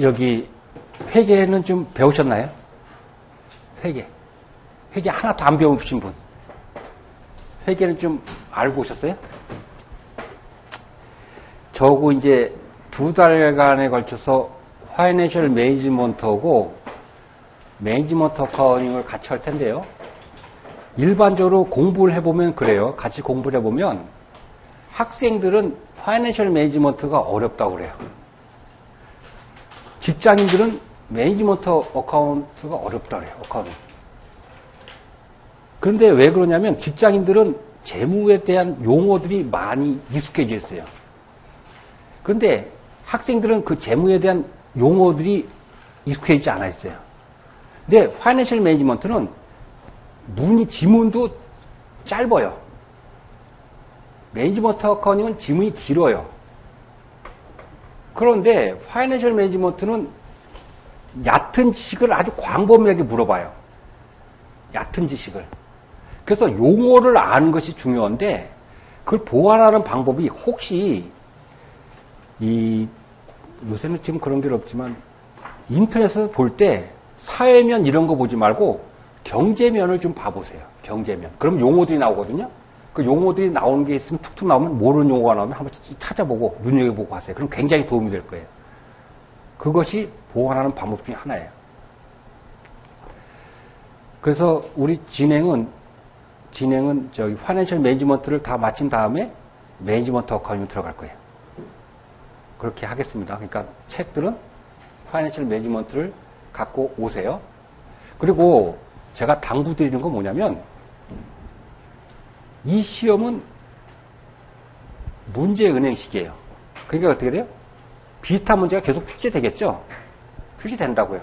여기 회계는 좀 배우셨나요? 회계 하나도 안 배우신 분. 회계는 좀 알고 오셨어요? 저하고 이제 2달간에 걸쳐서 파이낸셜 매니지먼트하고 매니지먼트 어카운팅을 같이 할 텐데요. 일반적으로 공부를 해보면 그래요. 같이 공부를 해보면 학생들은 파이낸셜 매니지먼트가 어렵다고 그래요. 직장인들은 매니지먼트 어카운트가 어렵다고 그래요. 어카운팅. 그런데 왜 그러냐면 직장인들은 재무에 대한 용어들이 많이 익숙해져 있어요. 그런데 학생들은 그 재무에 대한 용어들이 익숙해지지 않아 있어요. 근데 파이낸셜 매니지먼트는 지문도 짧아요. 매니지먼트 어카운팅은 지문이 길어요. 그런데 파이낸셜 매니지먼트는 얕은 지식을 아주 광범위하게 물어봐요. 얕은 지식을. 그래서 용어를 아는 것이 중요한데 그걸 보완하는 방법이 혹시 요새는 지금 그런 게 없지만 인터넷에서 볼 때 사회면 이런 거 보지 말고 경제면을 좀 봐보세요. 경제면. 그럼 용어들이 나오거든요. 그 용어들이 나오는 게 있으면 툭툭 나오면 모르는 용어가 나오면 한번 찾아보고 눈여겨보고 하세요. 그럼 굉장히 도움이 될 거예요. 그것이 보완하는 방법 중에 하나예요. 그래서 우리 진행은 저기 파이낸셜 매니지먼트를 다 마친 다음에 매니지먼트 어카운팅 들어갈 거예요. 그렇게 하겠습니다. 그러니까 책들은 파이낸셜 매니지먼트를 갖고 오세요. 그리고 제가 당부드리는 건 뭐냐면 이 시험은 문제은행식이에요. 그러니까 어떻게 돼요? 비슷한 문제가 계속 출제되겠죠? 출제된다고요.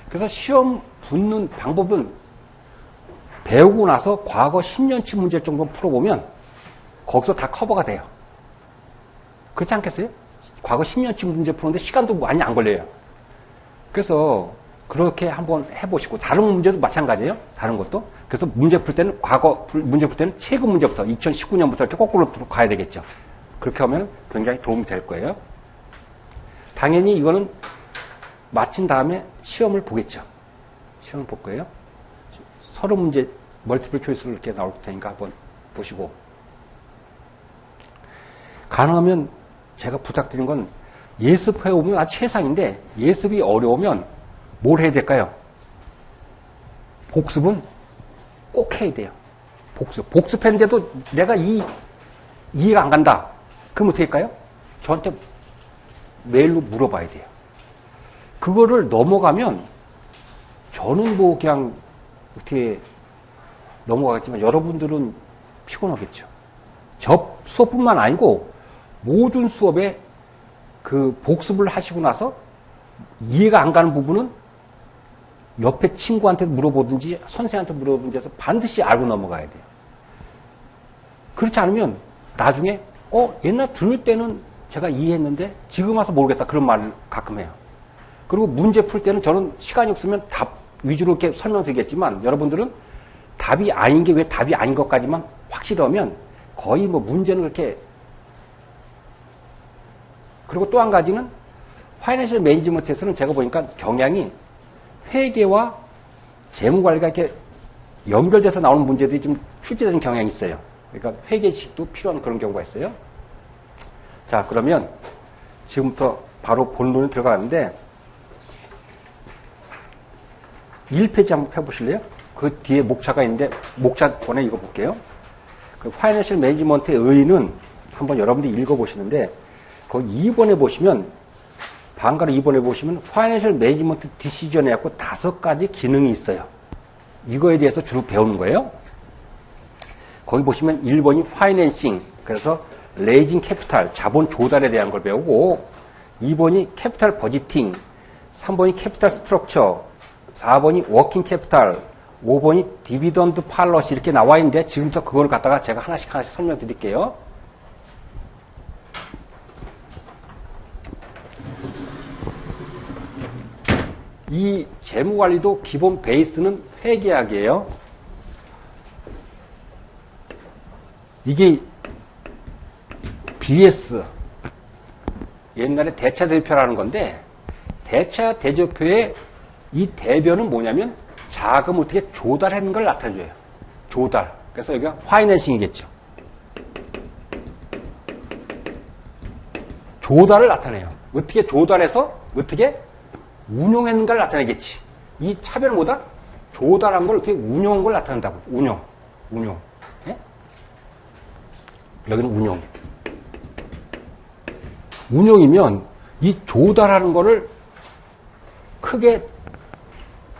그래서 시험 붙는 방법은 배우고 나서 과거 10년치 문제 정도 풀어보면 거기서 다 커버가 돼요. 그렇지 않겠어요? 과거 10년치 문제 푸는데 시간도 많이 안 걸려요. 그래서 그렇게 한번 해보시고 다른 문제도 마찬가지예요. 다른 것도. 그래서 문제 풀 때는 문제 풀 때는 최근 문제부터 2019년부터 이렇게 거꾸로 가야 되겠죠. 그렇게 하면 굉장히 도움이 될 거예요. 당연히 이거는 마친 다음에 시험을 보겠죠. 시험을 볼 거예요. 서로 문제 멀티플 초이스로 이렇게 나올 테니까 한번 보시고 가능하면 제가 부탁드린 건 예습해 오면 아주 최상인데 예습이 어려우면 뭘 해야 될까요? 복습은 꼭 해야 돼요. 복습했는데도 내가 이해가 안 간다. 그럼 어떻게 할까요? 저한테 메일로 물어봐야 돼요. 그거를 넘어가면 저는 뭐 그냥 어떻게 넘어가겠지만 여러분들은 피곤하겠죠. 수업뿐만 아니고 모든 수업에 그 복습을 하시고 나서 이해가 안 가는 부분은 옆에 친구한테 물어보든지 선생한테 물어보든지 해서 반드시 알고 넘어가야 돼요. 그렇지 않으면 나중에 옛날 들을 때는 제가 이해했는데 지금 와서 모르겠다 그런 말을 가끔 해요. 그리고 문제 풀 때는 저는 시간이 없으면 답 위주로 이렇게 설명드리겠지만 여러분들은 답이 아닌 게 왜 답이 아닌 것까지만 확실히 하면 거의 뭐 문제는 그렇게. 그리고 또 한 가지는 파이낸셜 매니지먼트에서는 제가 보니까 경향이 회계와 재무관리가 이렇게 연결돼서 나오는 문제들이 좀 출제되는 경향이 있어요. 그러니까 회계식도 필요한 그런 경우가 있어요. 자, 그러면 지금부터 바로 본론에 들어가는데 1페이지 한번 펴보실래요? 그 뒤에 목차가 있는데 목차 번에 읽어볼게요. 그 파이낸셜 매니지먼트의 의의는 한번 여러분들이 읽어보시는데 거기 2번에 보시면 방가로 2번에 보시면 파이낸셜 매니지먼트 디시전에 갖고 5가지 기능이 있어요. 이거에 대해서 주로 배우는 거예요. 거기 보시면 1번이 파이낸싱, 그래서 레이징 캐피탈, 자본 조달에 대한 걸 배우고 2번이 캐피탈 버지팅, 3번이 캐피탈 스트럭처, 4번이 워킹 캐피탈, 5번이 디비던드 팔러시 이렇게 나와 있는데 지금부터 그걸 갖다가 제가 하나씩 설명드릴게요. 이 재무관리도 기본 베이스는 회계학이에요. 이게 BS, 옛날에 대차대표라는 건데 대차 대조표의 이 대변은 뭐냐면 자금을 어떻게 조달하는 걸 나타내줘요. 조달. 그래서 여기가 파이낸싱이겠죠. 조달을 나타내요. 어떻게 조달해서 어떻게 운용하는 걸 나타내겠지. 이 차별은 뭐다? 조달한 걸 어떻게 운용한 걸 나타낸다고. 운용. 예? 여기는 운용. 운용이면 이 조달하는 거를 크게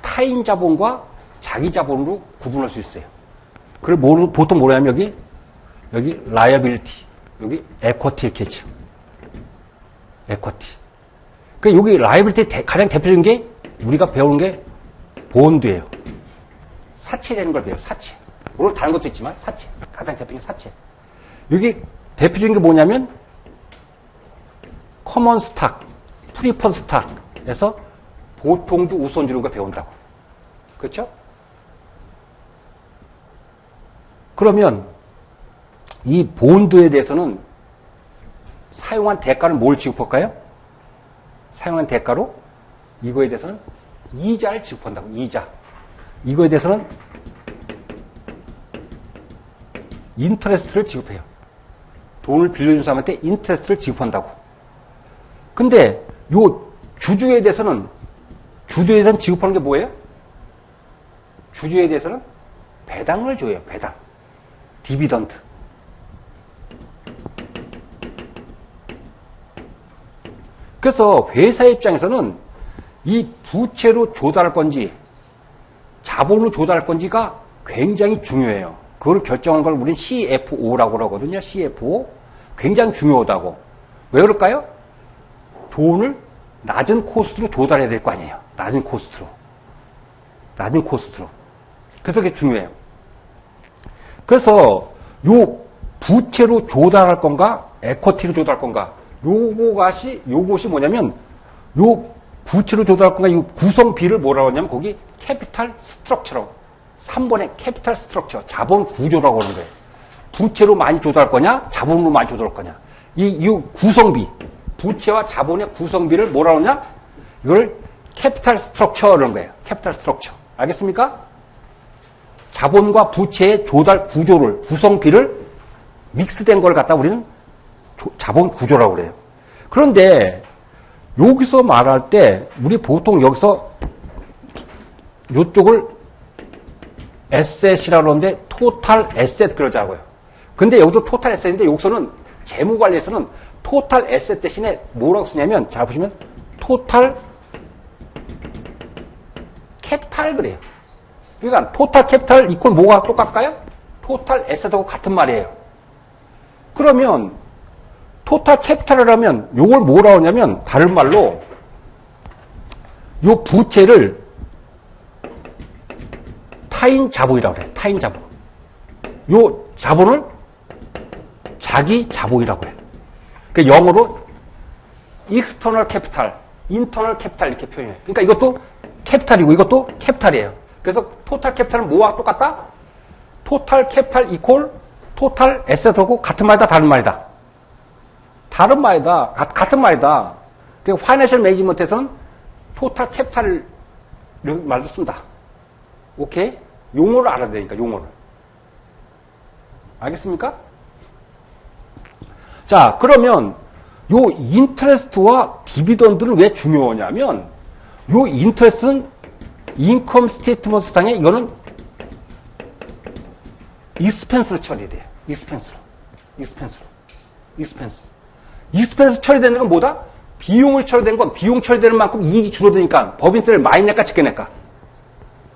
타인 자본과 자기 자본으로 구분할 수 있어요. 그리고 보통 뭐냐면 여기 liability, 여기 equity 이렇게 했죠. equity. 그 여기 liability 가장 대표적인 게 우리가 배우는 게 본드예요. 사채라는 걸 배워요. 사채. 물론 다른 것도 있지만 사채. 가장 대표적인 게 사채. 여기 대표적인 게 뭐냐면 커먼 스탁, 프리펀 스탁에서 보통주 우선주를 배운다고. 그렇죠? 그러면 이 본드에 대해서는 사용한 대가는 뭘 지급할까요? 사용한 대가로 이거에 대해서는 이자를 지급한다고. 이자. 이거에 대해서는 인터레스트를 지급해요. 돈을 빌려준 사람한테 인터레스트를 지급한다고. 근데 요 주주에 대해서는 지급하는 게 뭐예요? 주주에 대해서는 배당을 줘요. 배당. 디비던드. 그래서 회사 입장에서는 이 부채로 조달할 건지 자본으로 조달할 건지가 굉장히 중요해요. 그걸 결정하는 걸 우리는 CFO라고 하거든요. CFO. 굉장히 중요하다고. 왜 그럴까요? 돈을 낮은 코스트로 조달해야 될 거 아니에요. 낮은 코스트로. 그래서 그게 중요해요. 그래서 요 부채로 조달할 건가, 에쿼티로 조달할 건가, 요것이 뭐냐면, 요 부채로 조달할 건가, 이 구성비를 뭐라고 하냐면, 거기 캐피탈 스트럭처라고. 3번의 캐피탈 스트럭처, 자본 구조라고 하는 거예요. 부채로 많이 조달할 거냐, 자본으로 많이 조달할 거냐. 이 구성비, 부채와 자본의 구성비를 뭐라고 하냐? 이걸 캐피탈 스트럭처라는 거예요. 캐피탈 스트럭처. 알겠습니까? 자본과 부채의 조달 구조를, 구성비를 믹스된 걸 갖다 우리는 자본 구조라고 그래요. 그런데 여기서 말할 때 우리 보통 여기서 이쪽을 에셋이라고 하는데 토탈 에셋 그러자고요. 근데 여기도 토탈 에셋인데 여기서는 재무관리에서는 토탈 에셋 대신에 뭐라고 쓰냐면 잘 보시면 토탈 캐피탈 그래요. 그러니까 토탈 캐피탈 이퀄 뭐가 똑같을까요? 토탈 에셋하고 같은 말이에요. 그러면 토탈 캐피탈을 하면 요걸 뭐라고 하냐면 다른 말로 요 부채를 타인 자본이라고 그래요. 타인 자본. 요 자본을 자기 자본이라고 해요. 그러니까 영어로 external capital, internal capital 이렇게 표현해요. 그러니까 이것도 캐피탈이고 이것도 캐피탈이에요. 그래서 토탈 캐피탈은 뭐와 똑같다? 토탈 캐피탈 이퀄 토탈 에셋하고 같은 말이다, 다른 말이다. 다른 말이다, 같은 말이다. 그러니까 파이낸셜 매니지먼트에서는 토탈 캐피탈 이런 말도 쓴다. 오케이? 용어를 알아야 되니까, 용어를. 알겠습니까? 자, 그러면 요 인터레스트와 디비던드는 왜 중요하냐면 요 인터레스트는 인컴 스테이트먼트 상에 이거는 익스펜스로 처리돼요. 익스펜스 처리되는 건 뭐다? 비용을 처리되는 건 비용 처리되는 만큼 이익이 줄어드니까 법인세를 많이 낼까 적게 낼까?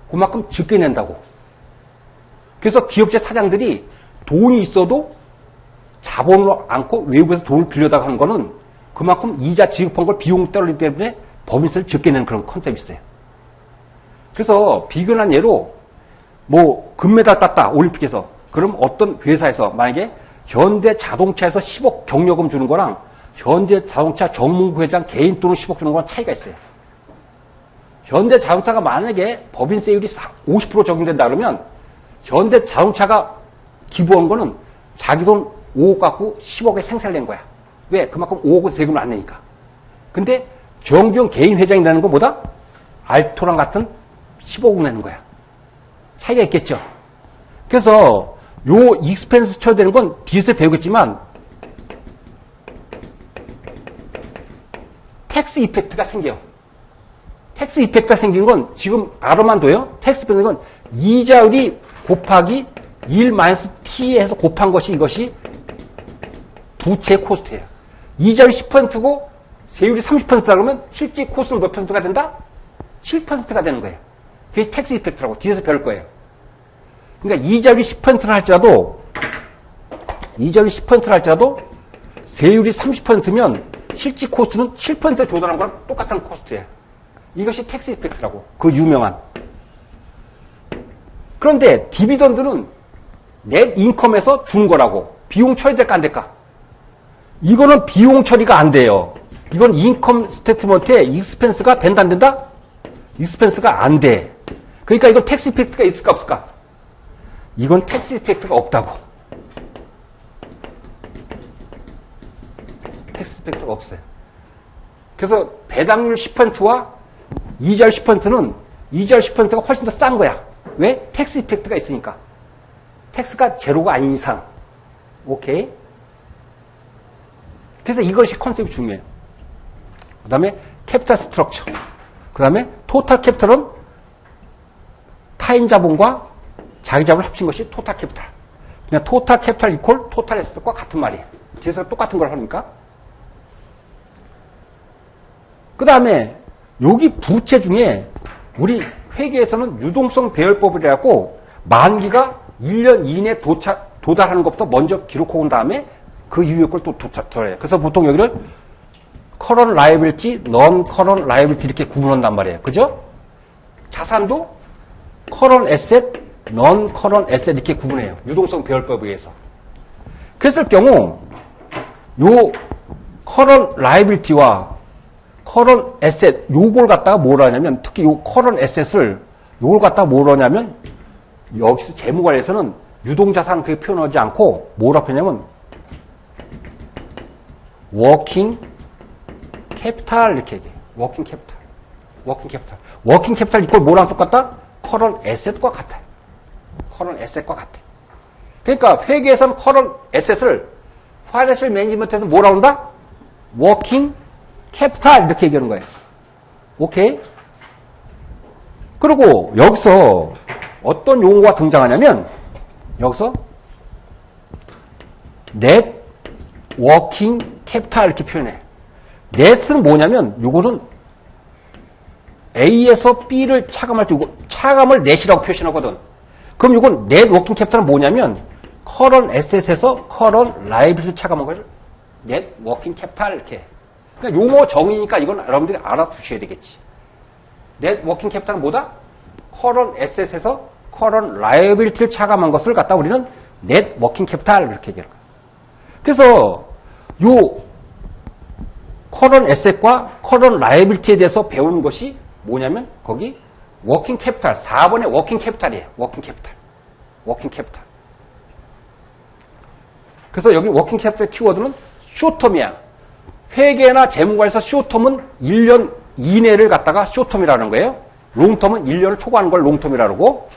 그만큼 적게 낸다고. 그래서 기업체 사장들이 돈이 있어도 자본으로 않고 외국에서 돈을 빌려다가 하는 거는 그만큼 이자 지급한 걸 비용 떨어지기 때문에 법인세를 적게 내는 그런 컨셉이 있어요. 그래서 비근한 예로 뭐 금메달 땄다 올림픽에서 그럼 어떤 회사에서 만약에 현대자동차에서 10억 경력금 주는 거랑 현대자동차 전문부 회장 개인 돈을 10억 주는 거랑 차이가 있어요. 현대자동차가 만약에 법인세율이 50% 적용된다 그러면 현대자동차가 기부한 거는 자기 돈 5억 갖고 10억에 생산을 낸 거야. 왜? 그만큼 5억은 세금을 안 내니까. 근데 정주영 개인 회장이 내는 건 뭐다? 알토랑 같은 15억 내는 거야. 차이가 있겠죠. 그래서 요 익스펜스 쳐야 되는 건 뒤에서 배우겠지만 텍스 이펙트가 생겨요. 텍스 이펙트가 생기는 건 지금 알아만 둬요. 텍스 이펙트는 건 이자율이 곱하기 1-t 해서 곱한 것이 이것이 부채 코스트예요. 이자율이 10%고 세율이 30%다 그러면 실제 코스트는 몇 퍼센트가 된다? 7%가 되는 거예요. 그게 텍스 이펙트라고 뒤에서 배울 거예요. 그러니까 이자율이 10%는 할지라도 세율이 30%면 실제 코스트는 7% 조달한 거랑 똑같은 코스트예요. 이것이 텍스 이펙트라고. 그 유명한. 그런데 디비던드는 넷 인컴에서 준 거라고. 비용 처리될까 안 될까? 이거는 비용 처리가 안 돼요. 이건 인컴 스테이트먼트에 익스펜스가 된다 안 된다? 익스펜스가 안 돼. 그러니까 이건 텍스 이펙트가 있을까 없을까? 이건 텍스 이펙트가 없다고. 텍스 이펙트가 없어요. 그래서 배당률 10%와 이자율 10%는 이자율 10%가 훨씬 더 싼 거야. 왜? 텍스 이펙트가 있으니까. 텍스가 제로가 아닌 이상. 오케이? 그래서 이것이 컨셉이 중요해요. 그 다음에 캐피탈 스트럭처. 그 다음에 토탈 캐피탈은 타인 자본과 자기 자본을 합친 것이 토탈 캐피탈. 그냥 토탈 캐피탈 이퀄 토탈 에셋과 같은 말이에요. 뒤에서 똑같은 걸 하니까. 그 다음에 여기 부채 중에 우리 회계에서는 유동성 배열법이라고 만기가 1년 이내 도달하는 것부터 먼저 기록하고 온 다음에 그 이후의 걸 또 도달해요. 그래서 보통 여기를 current liability, non-current liability 이렇게 구분한단 말이에요. 그죠? 자산도 current asset, non-current asset 이렇게 구분해요. 유동성 배열법에 의해서. 그랬을 경우 요 current liability와 current asset 요걸 갖다가 뭐라 하냐면 특히 요 current asset을 요걸 갖다가 뭐라 하냐면 여기서 재무관리에서는 유동자산 그렇게 표현하지 않고 뭐라 표현하냐면 워킹 캐피탈 이렇게 얘기해요. 워킹 캐피탈 이퀄 뭐랑 똑같다? 커런 에셋과 같아요. 커런 에셋과 같아. 그러니까 회계에서는 커런 에셋을 파이낸셜 매니지먼트에서 뭐라 한다? 워킹 캐피탈 이렇게 얘기하는 거예요. 오케이? 그리고 여기서 어떤 용어가 등장하냐면 여기서 넷 워킹 캐피탈 이렇게 표현해. 넷은 뭐냐면 요거는 A에서 B를 차감할 때 이거 차감을 넷이라고 표시하거든. 그럼 요건 넷 워킹 캐피탈은 뭐냐면 커런 에셋에서 커런 라이abili티를 차감한 것을 넷 워킹 캐피탈 이렇게. 그러니까 용어 정의니까 이건 여러분들이 알아두셔야 되겠지. 넷 워킹 캐피탈은 뭐다? 커런 에셋에서 커런 라이abili티를 차감한 것을 갖다 우리는 넷 워킹 캐피탈 이렇게 얘기하는 거야. 그래서 요 커런 에셋과 커런 라이빌티에 대해서 배우는 것이 뭐냐면 거기 워킹 캐피탈 4번의 워킹 캐피탈이에요. 워킹 캐피탈. 그래서 여기 워킹 캐피탈 키워드는 쇼텀이야. 회계나 재무관에서 쇼텀은 1년 이내를 갖다가 쇼텀이라는 거예요. 롱텀은 1년을 초과하는 걸 롱텀이라고 그러고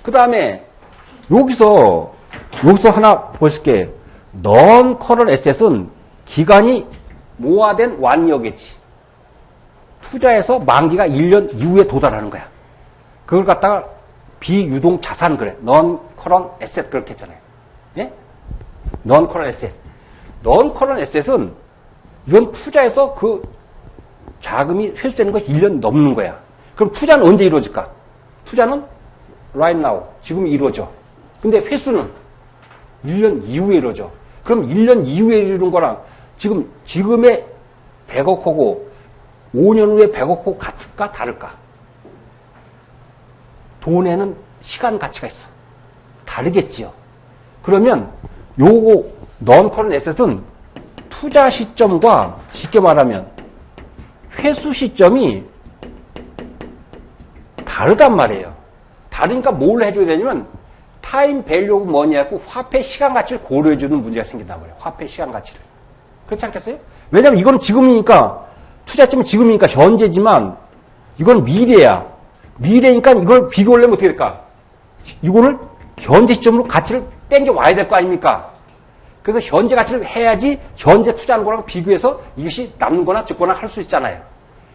그 다음에 여기서 하나 보실게. non-current asset은 기간이 모아된 완이어겠지. 투자해서 만기가 1년 이후에 도달하는 거야. 그걸 갖다가 비유동 자산 그래. non-current asset 그렇게 했잖아요. 예? non-current asset. non-current asset은 이건 투자해서 그 자금이 회수되는 것이 1년 넘는 거야. 그럼 투자는 언제 이루어질까? 투자는 right now. 지금 이루어져. 근데 회수는 1년 이후에 이루어져. 그럼 1년 이후에 이루는 거랑 지금의 100억하고 5년 후에 100억하고 같을까 다를까? 돈에는 시간 가치가 있어. 다르겠지요. 그러면 요거 non-current asset은 투자 시점과 쉽게 말하면 회수 시점이 다르단 말이에요. 다르니까 뭘 해줘야 되냐면 타임 밸류 오브 머니하고 화폐 시간 가치를 고려해주는 문제가 생긴단 말이에요. 화폐 시간 가치를. 그렇지 않겠어요? 왜냐면 이건 지금이니까, 투자점은 지금이니까 현재지만, 이건 미래야. 미래니까 이걸 비교하려면 어떻게 될까? 이거를 현재 시점으로 가치를 땡겨와야 될 거 아닙니까? 그래서 현재 가치를 해야지 현재 투자하는 거랑 비교해서 이것이 남는 거나 적거나 할 수 있잖아요.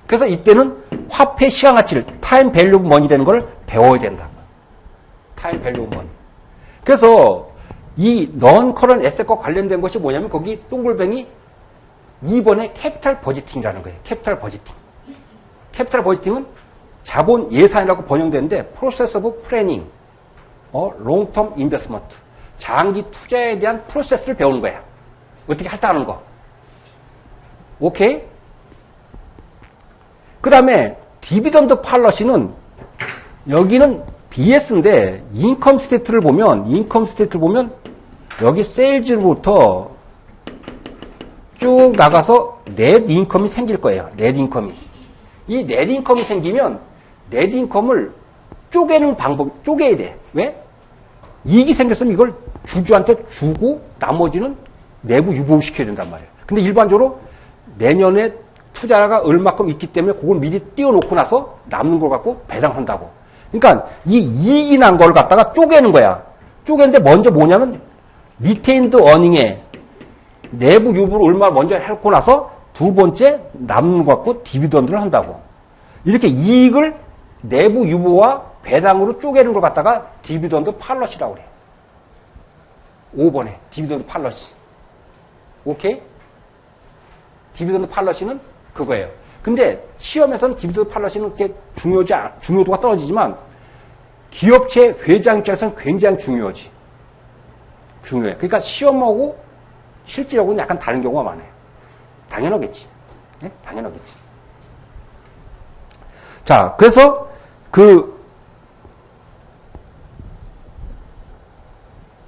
그래서 이때는 화폐 시간 가치를 타임 밸류 오브 머니라는 걸 배워야 된다. 타임 밸류 오브 머니. 그래서 이 넌 커런 에셋과 관련된 것이 뭐냐면 거기 동글뱅이 2번에 캐피탈 버지팅이라는 거예요. 캐피탈 버지팅. 캐피탈 버지팅은 자본 예산이라고 번역되는데 프로세스 오브 플래닝, 롱텀 인베스트먼트. 장기 투자에 대한 프로세스를 배우는 거야. 어떻게 할당하는 거. 오케이? 그 다음에 디비던드 팔러시는 여기는 BS인데 인컴 스테이트를 보면 여기 세일즈로부터 쭉 나가서 넷 인컴이 생길 거예요. 넷 인컴이. 이 넷 인컴이 생기면 넷 인컴을 쪼개는 방법, 쪼개야 돼. 왜? 이익이 생겼으면 이걸 주주한테 주고 나머지는 내부 유보시켜야 된단 말이에요. 근데 일반적으로 내년에 투자가 얼마큼 있기 때문에 그걸 미리 띄워놓고 나서 남는 걸 갖고 배당한다고. 그러니까 이 이익이 난 걸 갖다가 쪼개는 거야. 쪼개는데 먼저 뭐냐면 리테인드 어닝에 내부 유보를 얼마 먼저 해놓고 나서 두 번째 남는 거 갖고 디비던드를 한다고. 이렇게 이익을 내부 유보와 배당으로 쪼개는 걸 갖다가 디비던드 팔러시라고 그래. 5번에 디비던드 팔러시. 오케이? 디비던드 팔러시는 그거예요. 근데 시험에서는 디비던드 팔러시는 그렇게 중요도가 떨어지지만 기업체 회장 입장에서는 굉장히 중요해. 그러니까 시험하고 실질하고는 약간 다른 경우가 많아요. 당연하겠지. 네? 당연하겠지. 자, 그래서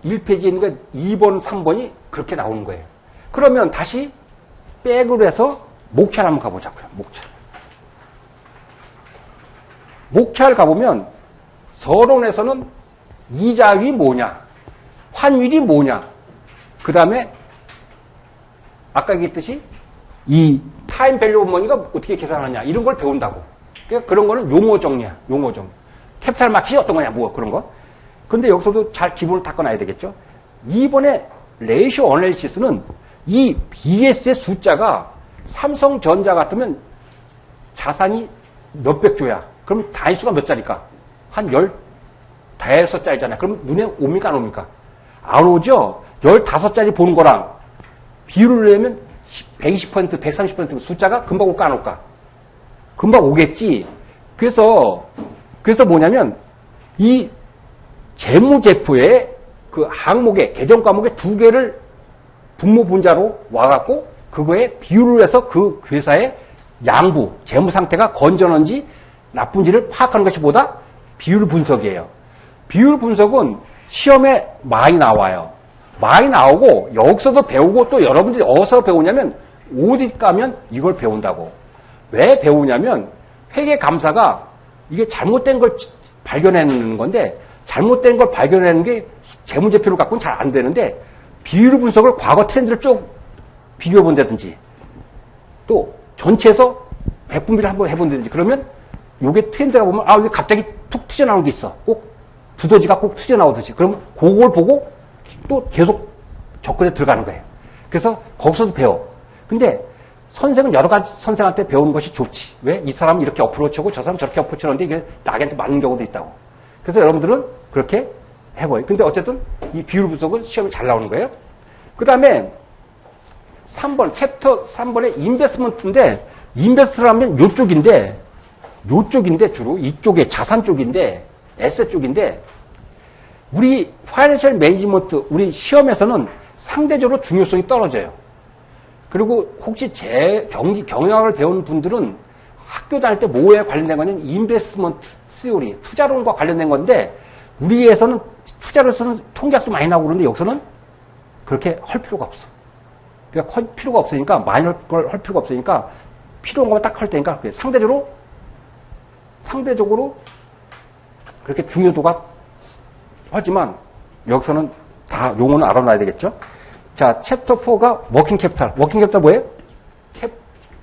1페이지에 있는 게 2번, 3번이 그렇게 나오는 거예요. 그러면 다시 백으로 해서 목차를 한번 가보자고요. 목차를 가보면 서론에서는 이자율이 뭐냐, 환율이 뭐냐, 그 다음에 아까 얘기했듯이 이 타임 밸류 오브 머니가 어떻게 계산하냐 이런 걸 배운다고. 그러니까 그런 거는 용어 정리야. 용어 정리. 캐피탈 마켓이 어떤 거냐 뭐 그런 거. 그런데 여기서도 잘 기본을 닦아놔야 되겠죠. 이번에 레이쇼 어널리시스는 이 BS의 숫자가 삼성전자 같으면 자산이 몇백 조야. 그럼 단위수가 몇 자리일까? 한 15자리잖아요. 그럼 눈에 옵니까 안 옵니까? 안 오죠? 15자리 보는 거랑 비율을 내면 120%, 130% 숫자가 금방 올까 안 올까? 금방 오겠지. 그래서 뭐냐면 이 재무제표의 그 항목에 계정 과목에 두 개를 분모 분자로 와갖고 그거에 비율을 해서 그 회사의 양부, 재무 상태가 건전한지 나쁜지를 파악하는 것이 보다 비율 분석이에요. 비율 분석은 시험에 많이 나와요. 많이 나오고 여기서도 배우고 또 여러분들이 어디서 배우냐면 오디트 가면 이걸 배운다고. 왜 배우냐면 회계감사가 이게 잘못된 걸 발견해내는 건데 잘못된 걸 발견하는 게 재무제표를 갖고는 잘 안 되는데 비율 분석을 과거 트렌드를 쭉 비교해 본다든지 또 전체에서 백분비를 한번 해본다든지 그러면 요게 트렌드가 보면 이게 갑자기 툭 튀어나오는 게 있어. 꼭 두더지가 꼭 튀어나오듯이. 그럼 그걸 보고 또 계속 접근에 들어가는 거예요. 그래서 거기서도 배워. 근데 선생은 여러 가지 선생한테 배우는 것이 좋지. 왜? 이 사람은 이렇게 어프로치하고 저 사람은 저렇게 어프로치하는데 이게 나한테 맞는 경우도 있다고. 그래서 여러분들은 그렇게 해봐요. 근데 어쨌든 이 비율 분석은 시험에 잘 나오는 거예요. 그 다음에 3번, 챕터 3번에 인베스트먼트인데 인베스트를 하면 요쪽인데 주로 이쪽에 자산 쪽인데 에셋 쪽인데 우리 파이낸셜 매니지먼트 우리 시험에서는 상대적으로 중요성이 떨어져요. 그리고 혹시 경영학을 배우는 분들은 학교 다닐 때 뭐에 관련된 거냐면 인베스트먼트 시오리, 투자론과 관련된 건데 우리에서는 투자로서는 통계학도 많이 나오고 그러는데 여기서는 그렇게 할 필요가 없어. 그러니까 할 필요가 없으니까 많이 할 필요가 없으니까 필요한 것만 딱 할 테니까 상대적으로 그렇게 중요도가 하지만 여기서는 다 용어는 알아놔야 되겠죠? 자, 챕터 4가 워킹 캐피탈. 워킹 캐피탈 뭐예요?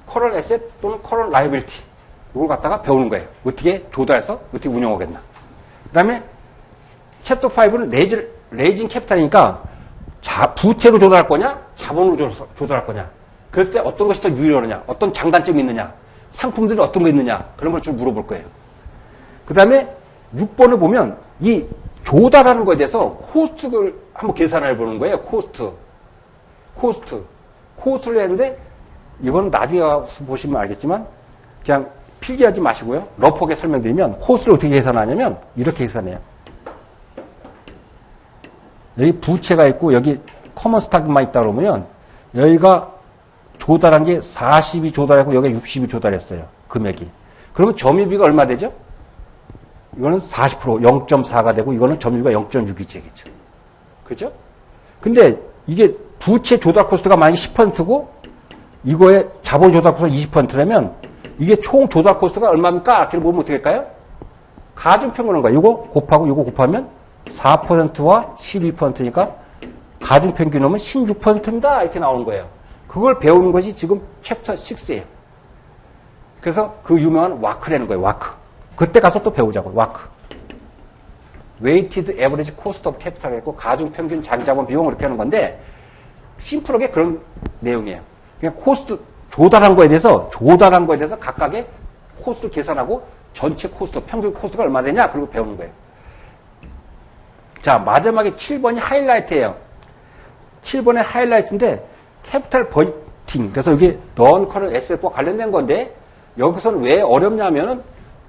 커런 에셋 또는 커런 라이빌티. 이걸 갖다가 배우는 거예요. 어떻게 조달해서 어떻게 운영하겠나. 그 다음에 챕터 5는 레이징 캐피탈이니까 부채로 조달할 거냐? 자본으로 조달할 거냐? 그랬을 때 어떤 것이 더 유리하느냐? 어떤 장단점이 있느냐? 상품들이 어떤 거 있느냐? 그런 걸 좀 물어볼 거예요. 그 다음에 6번을 보면 이 조달하는 거에 대해서 코스트를 한번 계산해 보는 거예요. 코스트를 했는데 이건 나중에 가서 보시면 알겠지만 그냥 필기하지 마시고요. 러프하게 설명드리면 코스트를 어떻게 계산하냐면 이렇게 계산해요. 여기 부채가 있고 여기 커먼 스탁만 있다 그러면 여기가 조달한 게 40이 조달하고 여기가 60이 조달했어요. 금액이. 그러면 점유비가 얼마 되죠? 이거는 40%, 0.4가 되고 이거는 점유비가 0.6이 되겠죠. 그죠? 근데 이게 부채 조달 코스트가 만약에 10%고 이거의 자본 조달 코스트가 20%라면 이게 총 조달 코스트가 얼마입니까? 이렇게 보면 어떻게 할까요? 가중평균한 거예요. 이거 곱하고 이거 곱하면 4%와 12%니까 가중평균 하면 16%입니다. 이렇게 나오는 거예요. 그걸 배우는 것이 지금 챕터 6예요. 그래서 그 유명한 와크라는 거예요. 와크. 그때 가서 또 배우자고요. 와크. Weighted Average Cost of Capital 했고 가중평균 자기자본 비용 이렇게 하는 건데 심플하게 그런 내용이에요. 그냥 코스트 조달한 거에 대해서 각각의 코스트를 계산하고 전체 코스트, 평균 코스트가 얼마 되냐 그리고 배우는 거예요. 자, 마지막에 7번이 하이라이트예요. 7번의 하이라이트인데 캐피탈 버지팅. 그래서 여기 non-current asset과 관련된 건데 여기서는 왜 어렵냐면은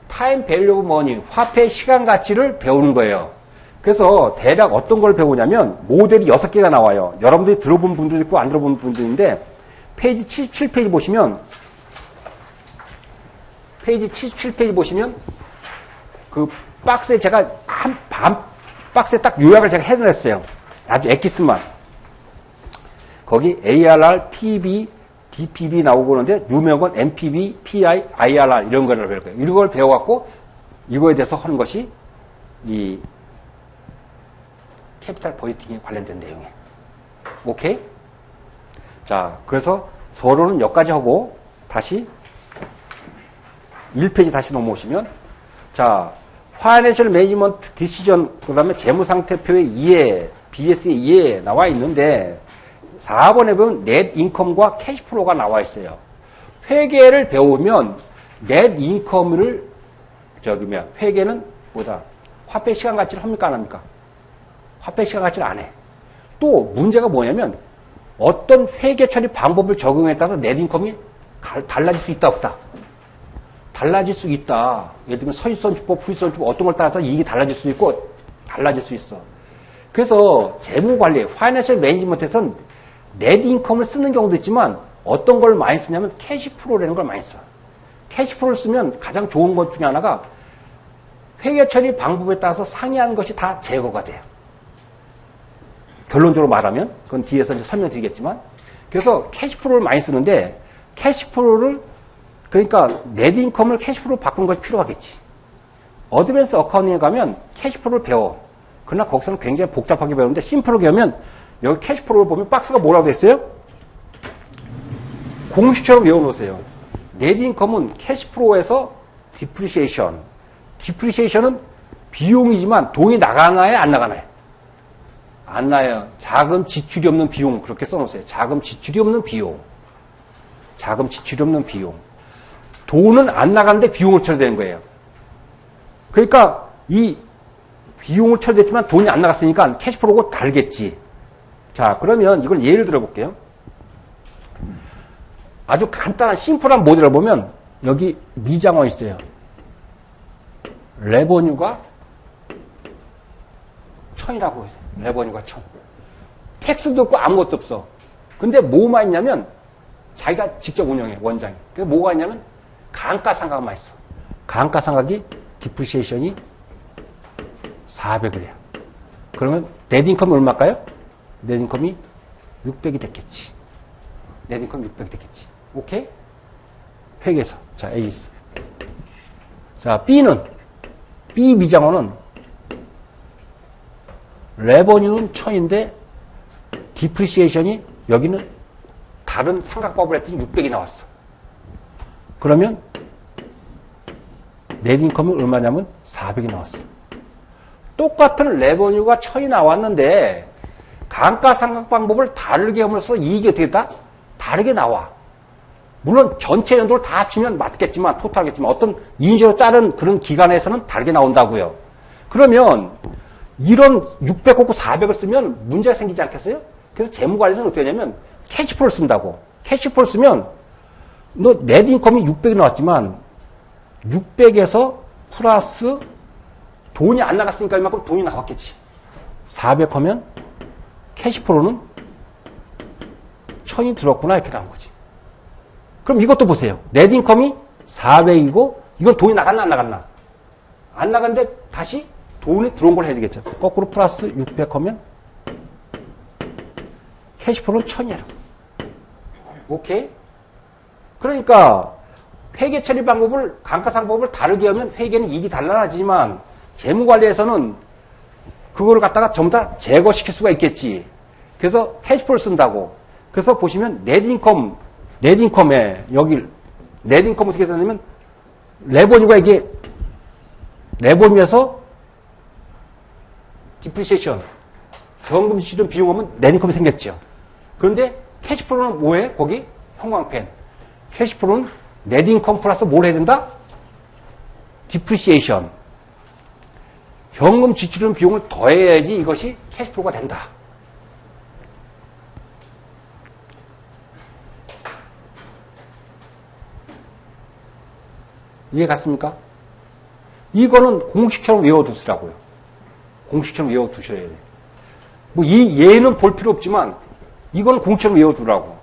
타임 밸류 오브 머니, 화폐의 시간 가치를 배우는 거예요. 그래서 대략 어떤 걸 배우냐면 모델이 6개가 나와요. 여러분들이 들어본 분들도 있고 안 들어본 분들인데 페이지 77페이지 보시면 그 박스에 제가 박스에 딱 요약을 제가 해놨어요. 아주 엑기스만. 거기 ARR, PB, DPB 나오고 그러는데 유명한 건 NPV, PI, IRR 이런 거를 배울 거예요. 이런 걸 배워갖고 이거에 대해서 하는 것이 이 캐피탈 버지팅에 관련된 내용이에요. 오케이? 자, 그래서 서론은 여기까지 하고 다시 1페이지 다시 넘어오시면 자, 파이낸셜 매니지먼트 디시전 그다음에 재무상태표의 이해, BS의 이해 나와 있는데 4번에 보면 넷 인컴과 캐시플로우가 나와 있어요. 회계를 배우면 넷 인컴을 회계는 뭐다? 화폐 시간 가치를 합니까 안 합니까? 화폐 시간 가치를 안 해. 또 문제가 뭐냐면 어떤 회계 처리 방법을 적용에 따라서 넷 인컴이 달라질 수 있다 없다. 달라질 수 있다. 예를 들면 서유선주법, 부유선주법 어떤 걸 따라서 이익이 달라질 수 있고 달라질 수 있어. 그래서 재무관리, 파이낸셜 매니지먼트에서는 넷 인컴을 쓰는 경우도 있지만 어떤 걸 많이 쓰냐면 캐시플로우라는 걸 많이 써. 캐시플로우를 쓰면 가장 좋은 것 중에 하나가 회계 처리 방법에 따라서 상이하는 것이 다 제거가 돼요. 결론적으로 말하면 그건 뒤에서 이제 설명드리겠지만 그래서 캐시플로우를 많이 쓰는데 캐시플로우를 그러니까 넷 인컴을 캐시플로우로 바꾸는 것이 필요하겠지. 어드밴스 어카운팅에 가면 캐시플로우를 배워. 그러나 거기서는 굉장히 복잡하게 배우는데 심플하게 하면 여기 캐시플로우를 보면 박스가 뭐라고 됐어요? 공식처럼 외워놓으세요. 넷 인컴은 캐시플로우에서 디프리시에이션. 디프리시에이션은 비용이지만 돈이 나가나요? 안 나가나요? 안 나요. 자금 지출이 없는 비용 그렇게 써놓으세요. 자금 지출이 없는 비용. 자금 지출이 없는 비용. 돈은 안 나가는데 비용을 쳐야 되는 거예요. 그러니까 이 비용을 쳐야 됐지만 돈이 안 나갔으니까 캐시플로우가 다르겠지. 자, 그러면 이걸 예를 들어 볼게요. 아주 간단한 심플한 모델을 보면 여기 미장원 있어요. 레버뉴가 1000이라고 했어요. 레버뉴가 1000. 텍스도 없고 아무것도 없어. 근데 뭐만 있냐면 자기가 직접 운영해, 원장이. 그래서 뭐가 있냐면 감가상각만 있어. 감가상각이 디프리시에이션이 400이래요. 그러면 넷인컴이 얼마일까요? 넷인컴이 600이 됐겠지. 넷인컴이 600이 됐겠지. 오케이? 회계에서. 자, A 있어. 자, B는 B 미장원은 레버뉴는 1000인데 디프리시에이션이 여기는 다른 삼각법을 했더니 600이 나왔어. 그러면 넷인컴은 얼마냐면 400이 나왔어. 똑같은 레버뉴가 1000이 나왔는데 감가상각 방법을 다르게 함으로써 이익이 어떻게 됐다? 다르게 나와. 물론 전체 연도를 다 합치면 맞겠지만 토탈하겠지만 어떤 인지로 자른 그런 기간에서는 다르게 나온다고요. 그러면 이런 600곱고 400을 쓰면 문제가 생기지 않겠어요? 그래서 재무관리에서는 어떻게 하냐면 캐시플로를 쓴다고. 캐시플로를 쓰면 너 넷인컴이 600이 나왔지만 600에서 플러스 돈이 안 나갔으니까 이만큼 돈이 나왔겠지. 400 하면 캐시플로는 1000이 들었구나 이렇게 나온 거지. 그럼 이것도 보세요. 넷인컴이 400이고 이건 돈이 나갔나 안 나갔나? 안 나갔는데 다시 돈이 들어온 걸 해야 되겠죠. 거꾸로 플러스 600 하면 캐시플로는 1000이야. 오케이? 그러니까 회계 처리 방법을 감가상각법을 다르게 하면 회계는 이익이 달라지지만 재무관리에서는 그거를 갖다가 전부 다 제거시킬 수가 있겠지. 그래서 캐시플로를 쓴다고. 그래서 보시면 넷인컴에 여기 넷인컴 어떻게 쓰냐면 레버뉴가 이게 레버뉴에서 디프리시에이션 현금 지출 비용하면 넷인컴이 생겼죠. 그런데 캐시플로는 뭐해? 거기 형광펜. 캐시플로는 넷인컴 플러스 뭘 해야 된다? 디프리시에이션. 현금 지출은 비용을 더해야지 이것이 캐시플로가 된다. 이해 갔습니까? 이거는 공식처럼 외워두시라고요. 공식처럼 외워두셔야 돼요. 뭐 이 예는 볼 필요 없지만 이거는 공식처럼 외워두라고.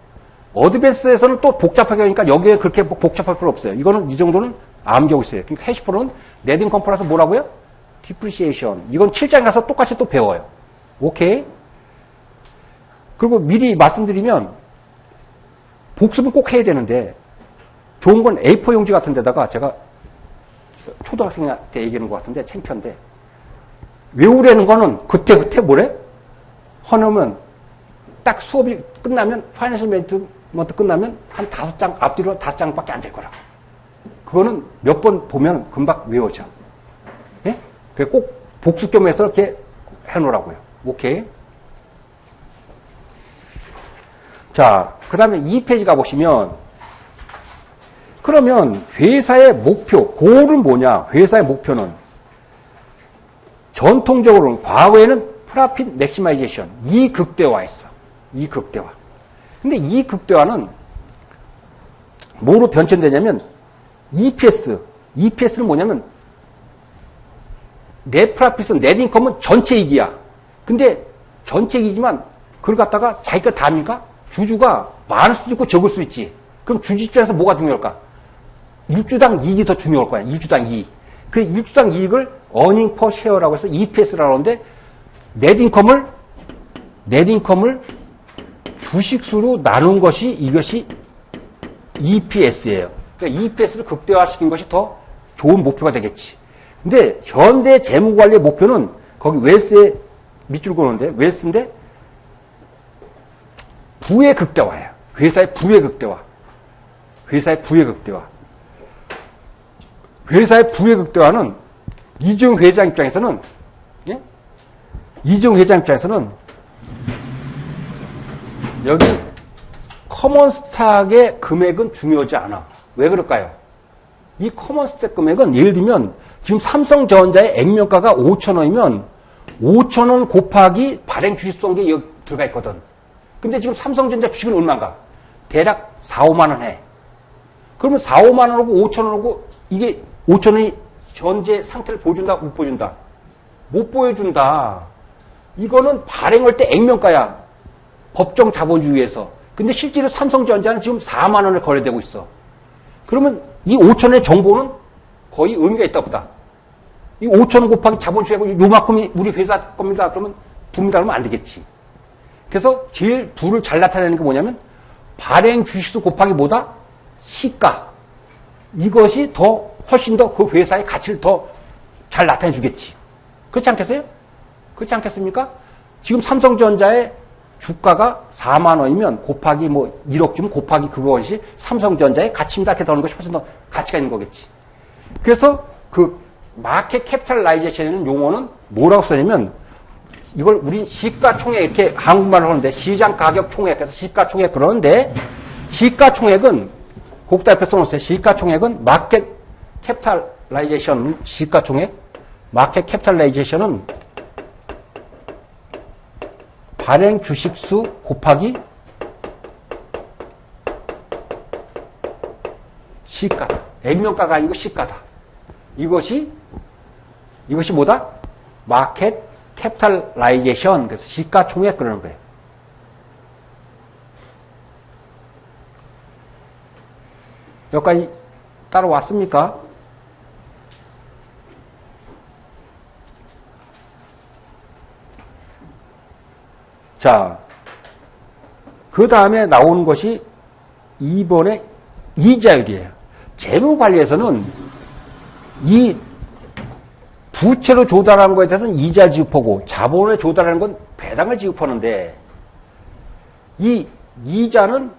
어드밴스에서는 또 복잡하게 하니까 여기에 그렇게 복잡할 필요 없어요. 이거는 이 정도는 암기하고 있어요. 그러니까 캐시플로는 넷인컴 플러스 뭐라고요? 디프리시에이션. 이건 7장 가서 똑같이 또 배워요. 오케이? 그리고 미리 말씀드리면 복습은 꼭 해야 되는데 좋은 건 A4 용지 같은 데다가 제가 초등학생한테 얘기하는 것 같은데 창피한데 외우려는 거는 그때 뭐래? 하면 딱 수업이 끝나면 파이낸셜 매니지먼트 끝나면 한 5장 앞뒤로 5장밖에 안 될 거라고. 그거는 몇 번 보면 금방 외워져. 예? 그래 꼭 복습 겸해서 이렇게 해놓으라고요. 오케이. 자, 그 다음에 2페이지 가보시면 그러면 회사의 목표, 고울은 뭐냐? 회사의 목표는 전통적으로는 과거에는 프라핏 맥시마이제이션, 이익극대화했어. 이익극대화. 근데 이익극대화는 뭐로 변천되냐면 EPS. EPS는 뭐냐면 넷 프라핏은 넷 인컴은 전체 이익이야. 근데 전체 이익이지만 그걸 갖다가 자기가 다 합니까? 주주가 많을 수도 있고 적을 수 있지. 그럼 주주 입장에서 뭐가 중요할까? 일주당 이익이 더 중요할 거야. 일주당 이익. 그 일주당 이익을 earning per share라고 해서 EPS라고 하는데 넷 인컴을 주식수로 나눈 것이 이것이 EPS예요. 그러니까 EPS를 극대화시킨 것이 더 좋은 목표가 되겠지. 근데 현대 재무관리의 목표는 거기 웰스에 밑줄 그어놓는데 웰스인데 부의 극대화예요. 회사의 부의 극대화. 회사의 부의 극대화. 회사의 부의 극대화는 이재용 회장 입장에서는 예? 이재용 회장 입장에서는 여기 커먼 스탁의 금액은 중요하지 않아. 왜 그럴까요? 이 커먼 스탁 금액은 예를 들면 지금 삼성전자의 액면가가 5,000원이면 5,000원 곱하기 발행 주식 쏜 게 여기 들어가 있거든. 근데 지금 삼성전자 주식은 얼마인가? 대략 4, 5만 원 해. 그러면 4, 5만 원하고 5,000원하고 이게 5,000원이 현재 상태를 보여준다? 못 보여준다? 못 보여준다. 이거는 발행할 때 액면가야. 법정 자본주의에서. 근데 실제로 삼성전자는 지금 4만 원을 거래되고 있어. 그러면 이 5,000원의 정보는 거의 의미가 있다 없다. 이 5,000원 곱하기 자본주의하고 요만큼이 우리 회사 겁니다. 그러면 둡니다. 그러면 안 되겠지. 그래서 제일 부를 잘 나타내는 게 뭐냐면 발행 주식수 곱하기 뭐다? 시가. 이것이 훨씬 더 그 회사의 가치를 더 잘 나타내 주겠지. 그렇지 않겠어요? 그렇지 않겠습니까? 지금 삼성전자의 주가가 4만 원이면 곱하기 뭐 1억 주면 곱하기 그것이 삼성전자의 가치입니다. 이렇게 나오는 것이 훨씬 더 가치가 있는 거겠지. 그래서 그 마켓 캐피탈라이제이션이라는 용어는 뭐라고 써냐면 이걸 우리 시가총액 이렇게 한국말로 하는데 시장 가격 총액 그래서 시가총액 그러는데 시가총액은 곡다 옆에 써놓으세요. 시가총액은 마켓 캐피탈라이제이션 시가총액 마켓 캐피탈라이제이션은 발행 주식수 곱하기 시가다. 액면가가 아니고 시가다. 이것이 뭐다? 마켓 캐피탈라이제이션. 그래서 시가총액 그러는 거예요. 여기까지 따라왔습니까? 자, 그 다음에 나오는 것이 2번의 이자율이에요. 재무관리에서는 이 부채로 조달하는 것에 대해서는 이자를 지급하고 자본을 조달하는 건 배당을 지급하는데 이 이자는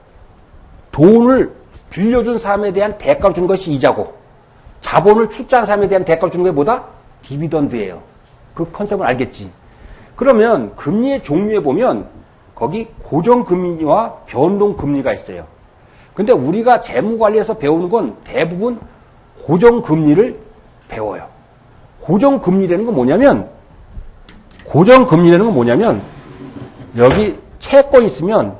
돈을 빌려준 사람에 대한 대가를 주는 것이 이자고 자본을 출자한 사람에 대한 대가를 주는 게 뭐다? 디비던드예요. 그 컨셉은 알겠지. 그러면 금리의 종류에 보면 거기 고정금리와 변동금리가 있어요. 근데 우리가 재무관리에서 배우는 건 대부분 고정금리를 배워요. 고정금리라는 건 뭐냐면 여기 채권 있으면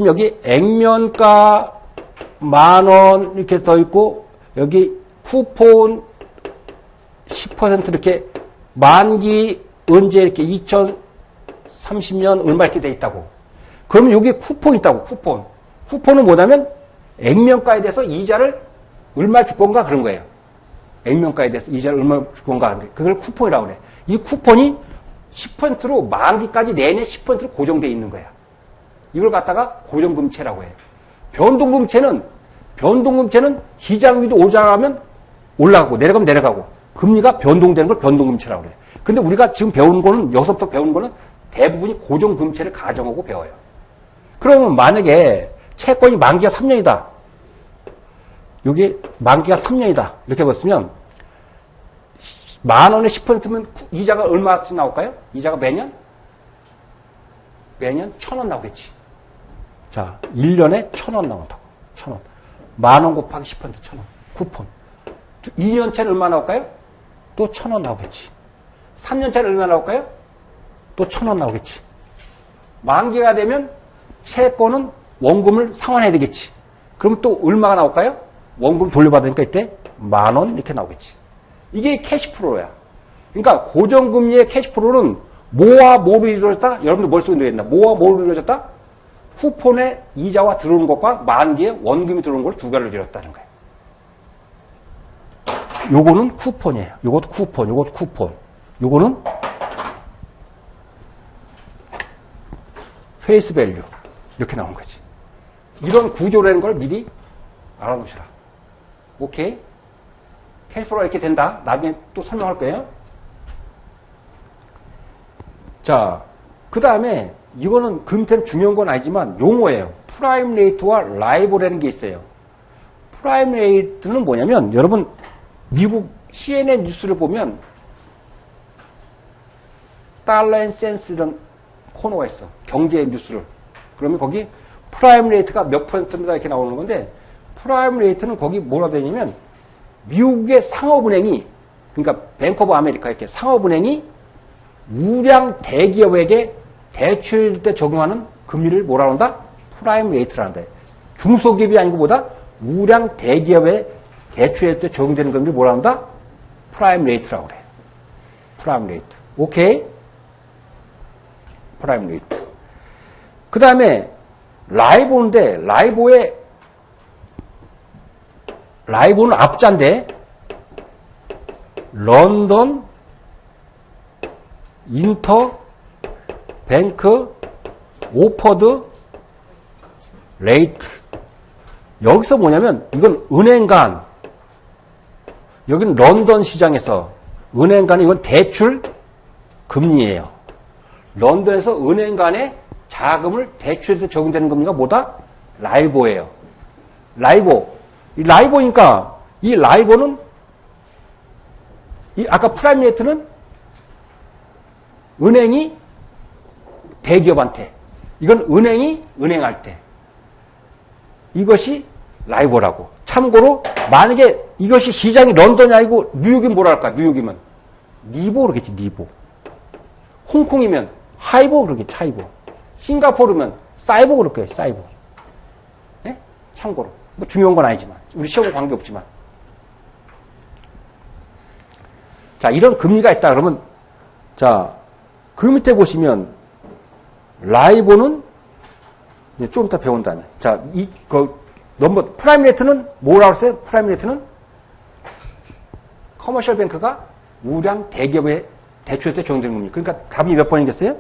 여기 액면가 10,000원 이렇게 써 있고 여기 쿠폰 10% 이렇게 만기 언제 이렇게 2030년 얼마 이렇게 돼 있다고. 그러면 여기 쿠폰 있다고, 쿠폰. 쿠폰은 뭐냐면 액면가에 대해서 이자를 얼마 줄 건가 그런 거예요. 액면가에 대해서 이자를 얼마 줄 건가. 그걸 쿠폰이라고 그래. 이 쿠폰이 10%로 만기까지 내내 10%로 고정되어 있는 거야. 이걸 갖다가 고정금체라고 해요. 변동금체는 시장 위로 오자하면 올라가고 내려가면 내려가고 금리가 변동되는 걸 변동금체라고 그래요. 근데 우리가 지금 배우는 거는 여기서부터 배우는 거는 대부분이 고정금체를 가정하고 배워요. 그러면 만약에 채권이 만기가 3년이다. 여기 만기가 3년이다. 이렇게 봤으면 10,000원에 10%면 이자가 얼마씩 나올까요? 이자가 매년 1,000원 나오겠지. 자, 1년에 1,000원 나온다고. 1,000원. 10,000원 곱하기 10% 1,000원. 쿠폰. 2년차는 얼마 나올까요? 또 1,000원 나오겠지. 3년차는 얼마 나올까요? 또 1,000원 나오겠지. 만기가 되면 채권은 원금을 상환해야 되겠지. 그럼 또 얼마가 나올까요? 원금 돌려받으니까 이때 10,000원 이렇게 나오겠지. 이게 캐시프로야. 그러니까 고정금리의 캐시프로는 뭐와 뭐로 이루어졌다? 여러분들 머릿속에 넣어야겠나? 뭐와 뭐로 이루어졌다? 쿠폰의 이자와 들어오는 것과 만기에 원금이 들어오는 걸 두 가지를 이뤘다는 거예요. 요거는 쿠폰이에요. 요것도 쿠폰, 요것도 쿠폰. 요거는 페이스 밸류. 이렇게 나온 거지. 이런 구조라는 걸 미리 알아놓으시라. 오케이? 캐시프로가 이렇게 된다. 나중에 또 설명할 거예요. 자, 그 다음에 이거는 금템 중요한 건 아니지만 용어예요. 프라임 레이트와 라이보라는 게 있어요. 프라임 레이트는 뭐냐면 여러분 미국 CNN 뉴스를 보면 달러 앤 센스 이런 코너가 있어. 경제 뉴스를. 그러면 거기 프라임 레이트가 몇 %입니다 이렇게 나오는 건데 프라임 레이트는 거기 뭐라 되냐면 미국의 상업은행이 그러니까 뱅크 오브 아메리카 이렇게 상업은행이 우량 대기업에게 대출 때 적용하는 금리를 뭐라 한다? 프라임 레이트라는데 중소기업이 아니고 뭐다? 우량 대기업에 대출할 때 적용되는 금리를 뭐라 한다? 프라임 레이트라고 그래. 프라임 레이트. 오케이? 프라임 레이트. 그 다음에 라이보인데 라이보는 앞자인데 런던 인터 뱅크 오퍼드 레이트. 여기서 뭐냐면 이건 은행 간, 여기는 런던 시장에서 은행 간 이건 대출 금리예요. 런던에서 은행 간에 자금을 대출해서 적용되는 금리가 뭐다? 라이보예요. 라이보. 이 라이보니까 이 라이보는 이 아까 프라임 레이트는 은행이 대기업한테, 이건 은행이 은행할 때, 이것이 라이보라고. 참고로 만약에 이것이 시장이 런던이 아니고 뉴욕이면 뭐라 할까? 뉴욕이면 니보 그러겠지. 니보. 홍콩이면 하이보 그러겠지. 하이보. 싱가포르면 사이보 그럴거예요. 사이보. 네? 참고로 뭐 중요한 건 아니지만 우리 시험과 관계없지만. 자, 이런 금리가 있다 그러면, 자, 그 밑에 보시면 라이보는 좀 이따 배운다네. 자, 넘버 프라임 레이트는 뭐라고 했어요? 프라임 레이트는 커머셜 뱅크가 우량 대기업에 대출할 때 적용되는 겁니다. 그러니까 답이 몇 번이겠어요?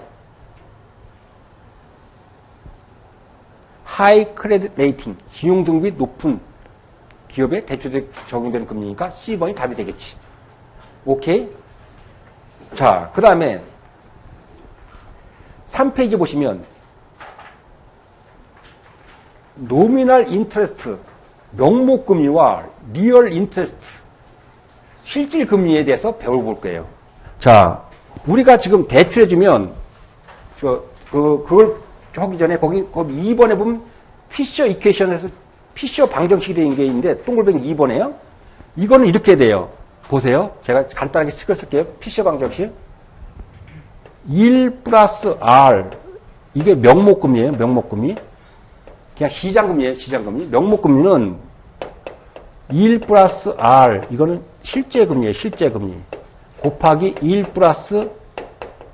하이 크레딧 레이팅,信用등급이 높은 기업에 대출에 적용되는 금리니까 C번이 답이 되겠지. 오케이? 자, 그 다음에 3페이지 보시면 노미널 인트레스트, 명목금리와 리얼 인트레스트, 실질금리에 대해서 배워볼 거예요. 자, 우리가 지금 대출해주면 그걸 하기 전에 거기 2번에 보면 피셔 이퀘이션에서 피셔 방정식이 되는 게 있는데 동글뱅이 2번에요. 이거는 이렇게 돼요. 보세요. 제가 간단하게 식을 쓸게요. 피셔 방정식. 1 플러스 R, 이게 명목금리예요. 명목금리. 그냥 시장금리예요. 시장금리. 명목금리는 1 플러스 R, 이거는 실제금리예요. 실제금리. 곱하기 1 플러스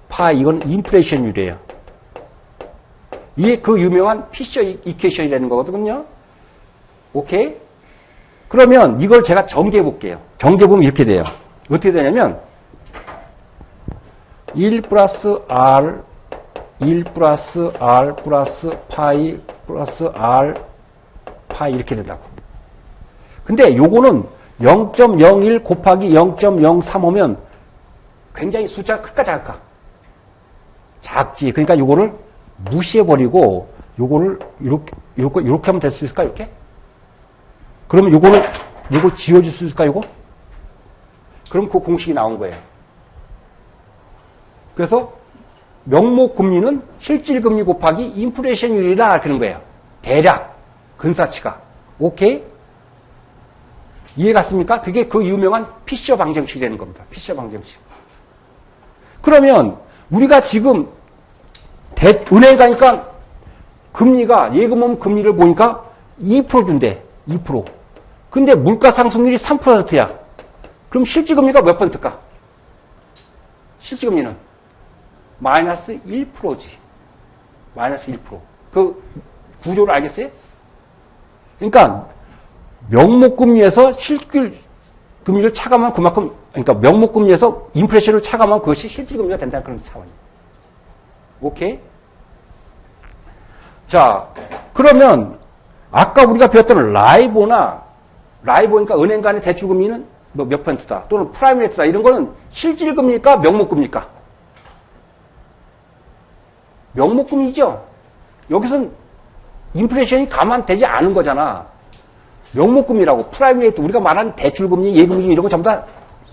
파이, 이건 인플레이션율이에요. 이게 그 유명한 피셔 이퀘이션이라는 거거든요. 오케이? 그러면 이걸 제가 전개해 볼게요. 전개해 보면 이렇게 돼요. 어떻게 되냐면 1 플러스 R, 1 플러스 R 플러스 파이 플러스 R 파이 이렇게 된다고. 근데 요거는 0.01 곱하기 0.035면 굉장히 숫자가 클까 작을까? 작지. 그러니까 요거를 무시해버리고 요거를 이렇게 하면 될 수 있을까? 이렇게? 그러면 요걸 지워줄 수 있을까? 요거? 그럼 그 공식이 나온 거예요. 그래서 명목금리는 실질금리 곱하기 인플레이션율이라 그런 거예요. 대략 근사치가. 오케이? 이해 갔습니까? 그게 그 유명한 피셔 방정식이 되는 겁니다. 피셔 방정식. 그러면 우리가 지금 은행 가니까 금리가 예금보험 금리를 보니까 2% 준대. 2%. 근데 물가 상승률이 3%야. 그럼 실질금리가 몇 %일까? 실질금리는 마이너스 1%지. 마이너스 1%. 그 구조를 알겠어요? 그러니까 명목금리에서 실질금리를 차감하면 그만큼, 그러니까 명목금리에서 인플레이션을 차감하면 그것이 실질금리가 된다는 그런 차원이에요. 오케이? 자, 그러면 아까 우리가 배웠던 라이보니까 은행 간의 대출금리는 뭐 몇 %다 또는 프라임 레이트다 이런 거는 실질금리일까 명목금리일까? 명목금리죠. 여기서는 인플레이션이 감안되지 않은 거잖아. 명목금리라고. 프라임 레이트, 우리가 말하는 대출금리, 예금금리 이런 거 전부 다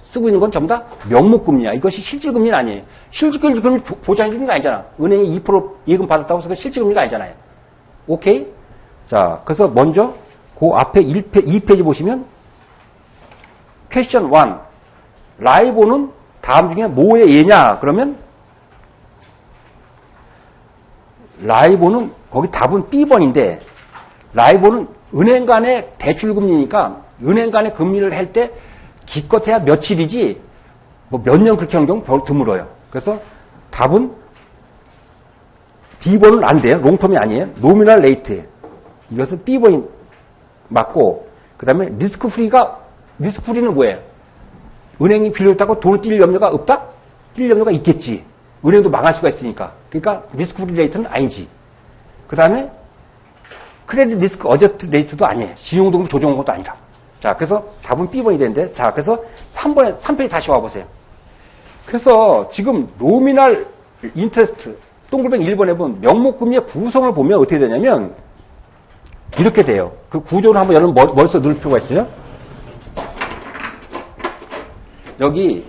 쓰고 있는 건 전부 다 명목금리야. 이것이 실질금리는 아니에요. 실질금리 보장해주는 거 아니잖아. 은행이 2% 예금 받았다고 해서 실질금리가 아니잖아요. 오케이? 자, 그래서 먼저 그 앞에 2페이지 보시면 퀘스천 1. 라이보는 다음 중에 뭐의 예냐? 그러면 라이보는 거기 답은 B번인데 라이보는 은행 간의 대출금리니까 은행 간의 금리를 할 때 기껏해야 며칠이지 뭐 몇 년 그렇게 하는 경우 별로 드물어요. 그래서 답은 D번은 안 돼요. 롱텀이 아니에요. 노미널 레이트. 이것은 B번이 맞고 그 다음에 리스크 프리는 뭐예요? 은행이 빌려줬다고 돈을 뛸 염려가 없다? 뛸 염려가 있겠지. 은행도 망할 수가 있으니까. 그러니까 리스크 프리 레이트는 아니지. 그 다음에 크레딧 리스크 어저스트 레이트도 아니에요. 신용등급 조정한 것도 아니라. 자, 그래서 답은 B번이 되는데, 자, 그래서 3페이지 다시 와보세요. 그래서 지금 노미널 인터레스트 동글뱅이 1번에 보면 명목금리의 구성을 보면 어떻게 되냐면 이렇게 돼요. 그 구조를 한번 여러분 머릿속에 넣을 필요가 있어요. 여기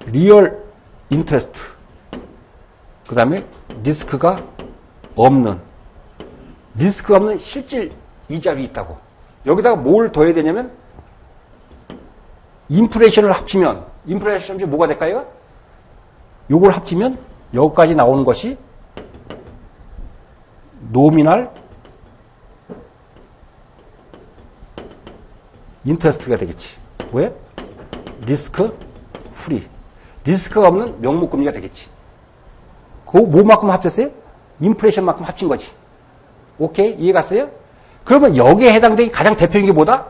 리얼 인터레스트, 그 다음에 리스크가 없는 실질 이자율이 있다고. 여기다가 뭘 더해야 되냐면 인플레이션을 합치면 인플레이션이 뭐가 될까요? 요걸 합치면 여기까지 나오는 것이 노미널 인터레스트가 되겠지. 왜? 리스크 프리. 리스크가 없는 명목금리가 되겠지. 그 뭐만큼 합쳤어요? 인플레이션만큼 합친 거지. 오케이? 이해 갔어요? 그러면 여기에 해당되기 가장 대표적인 게 뭐다?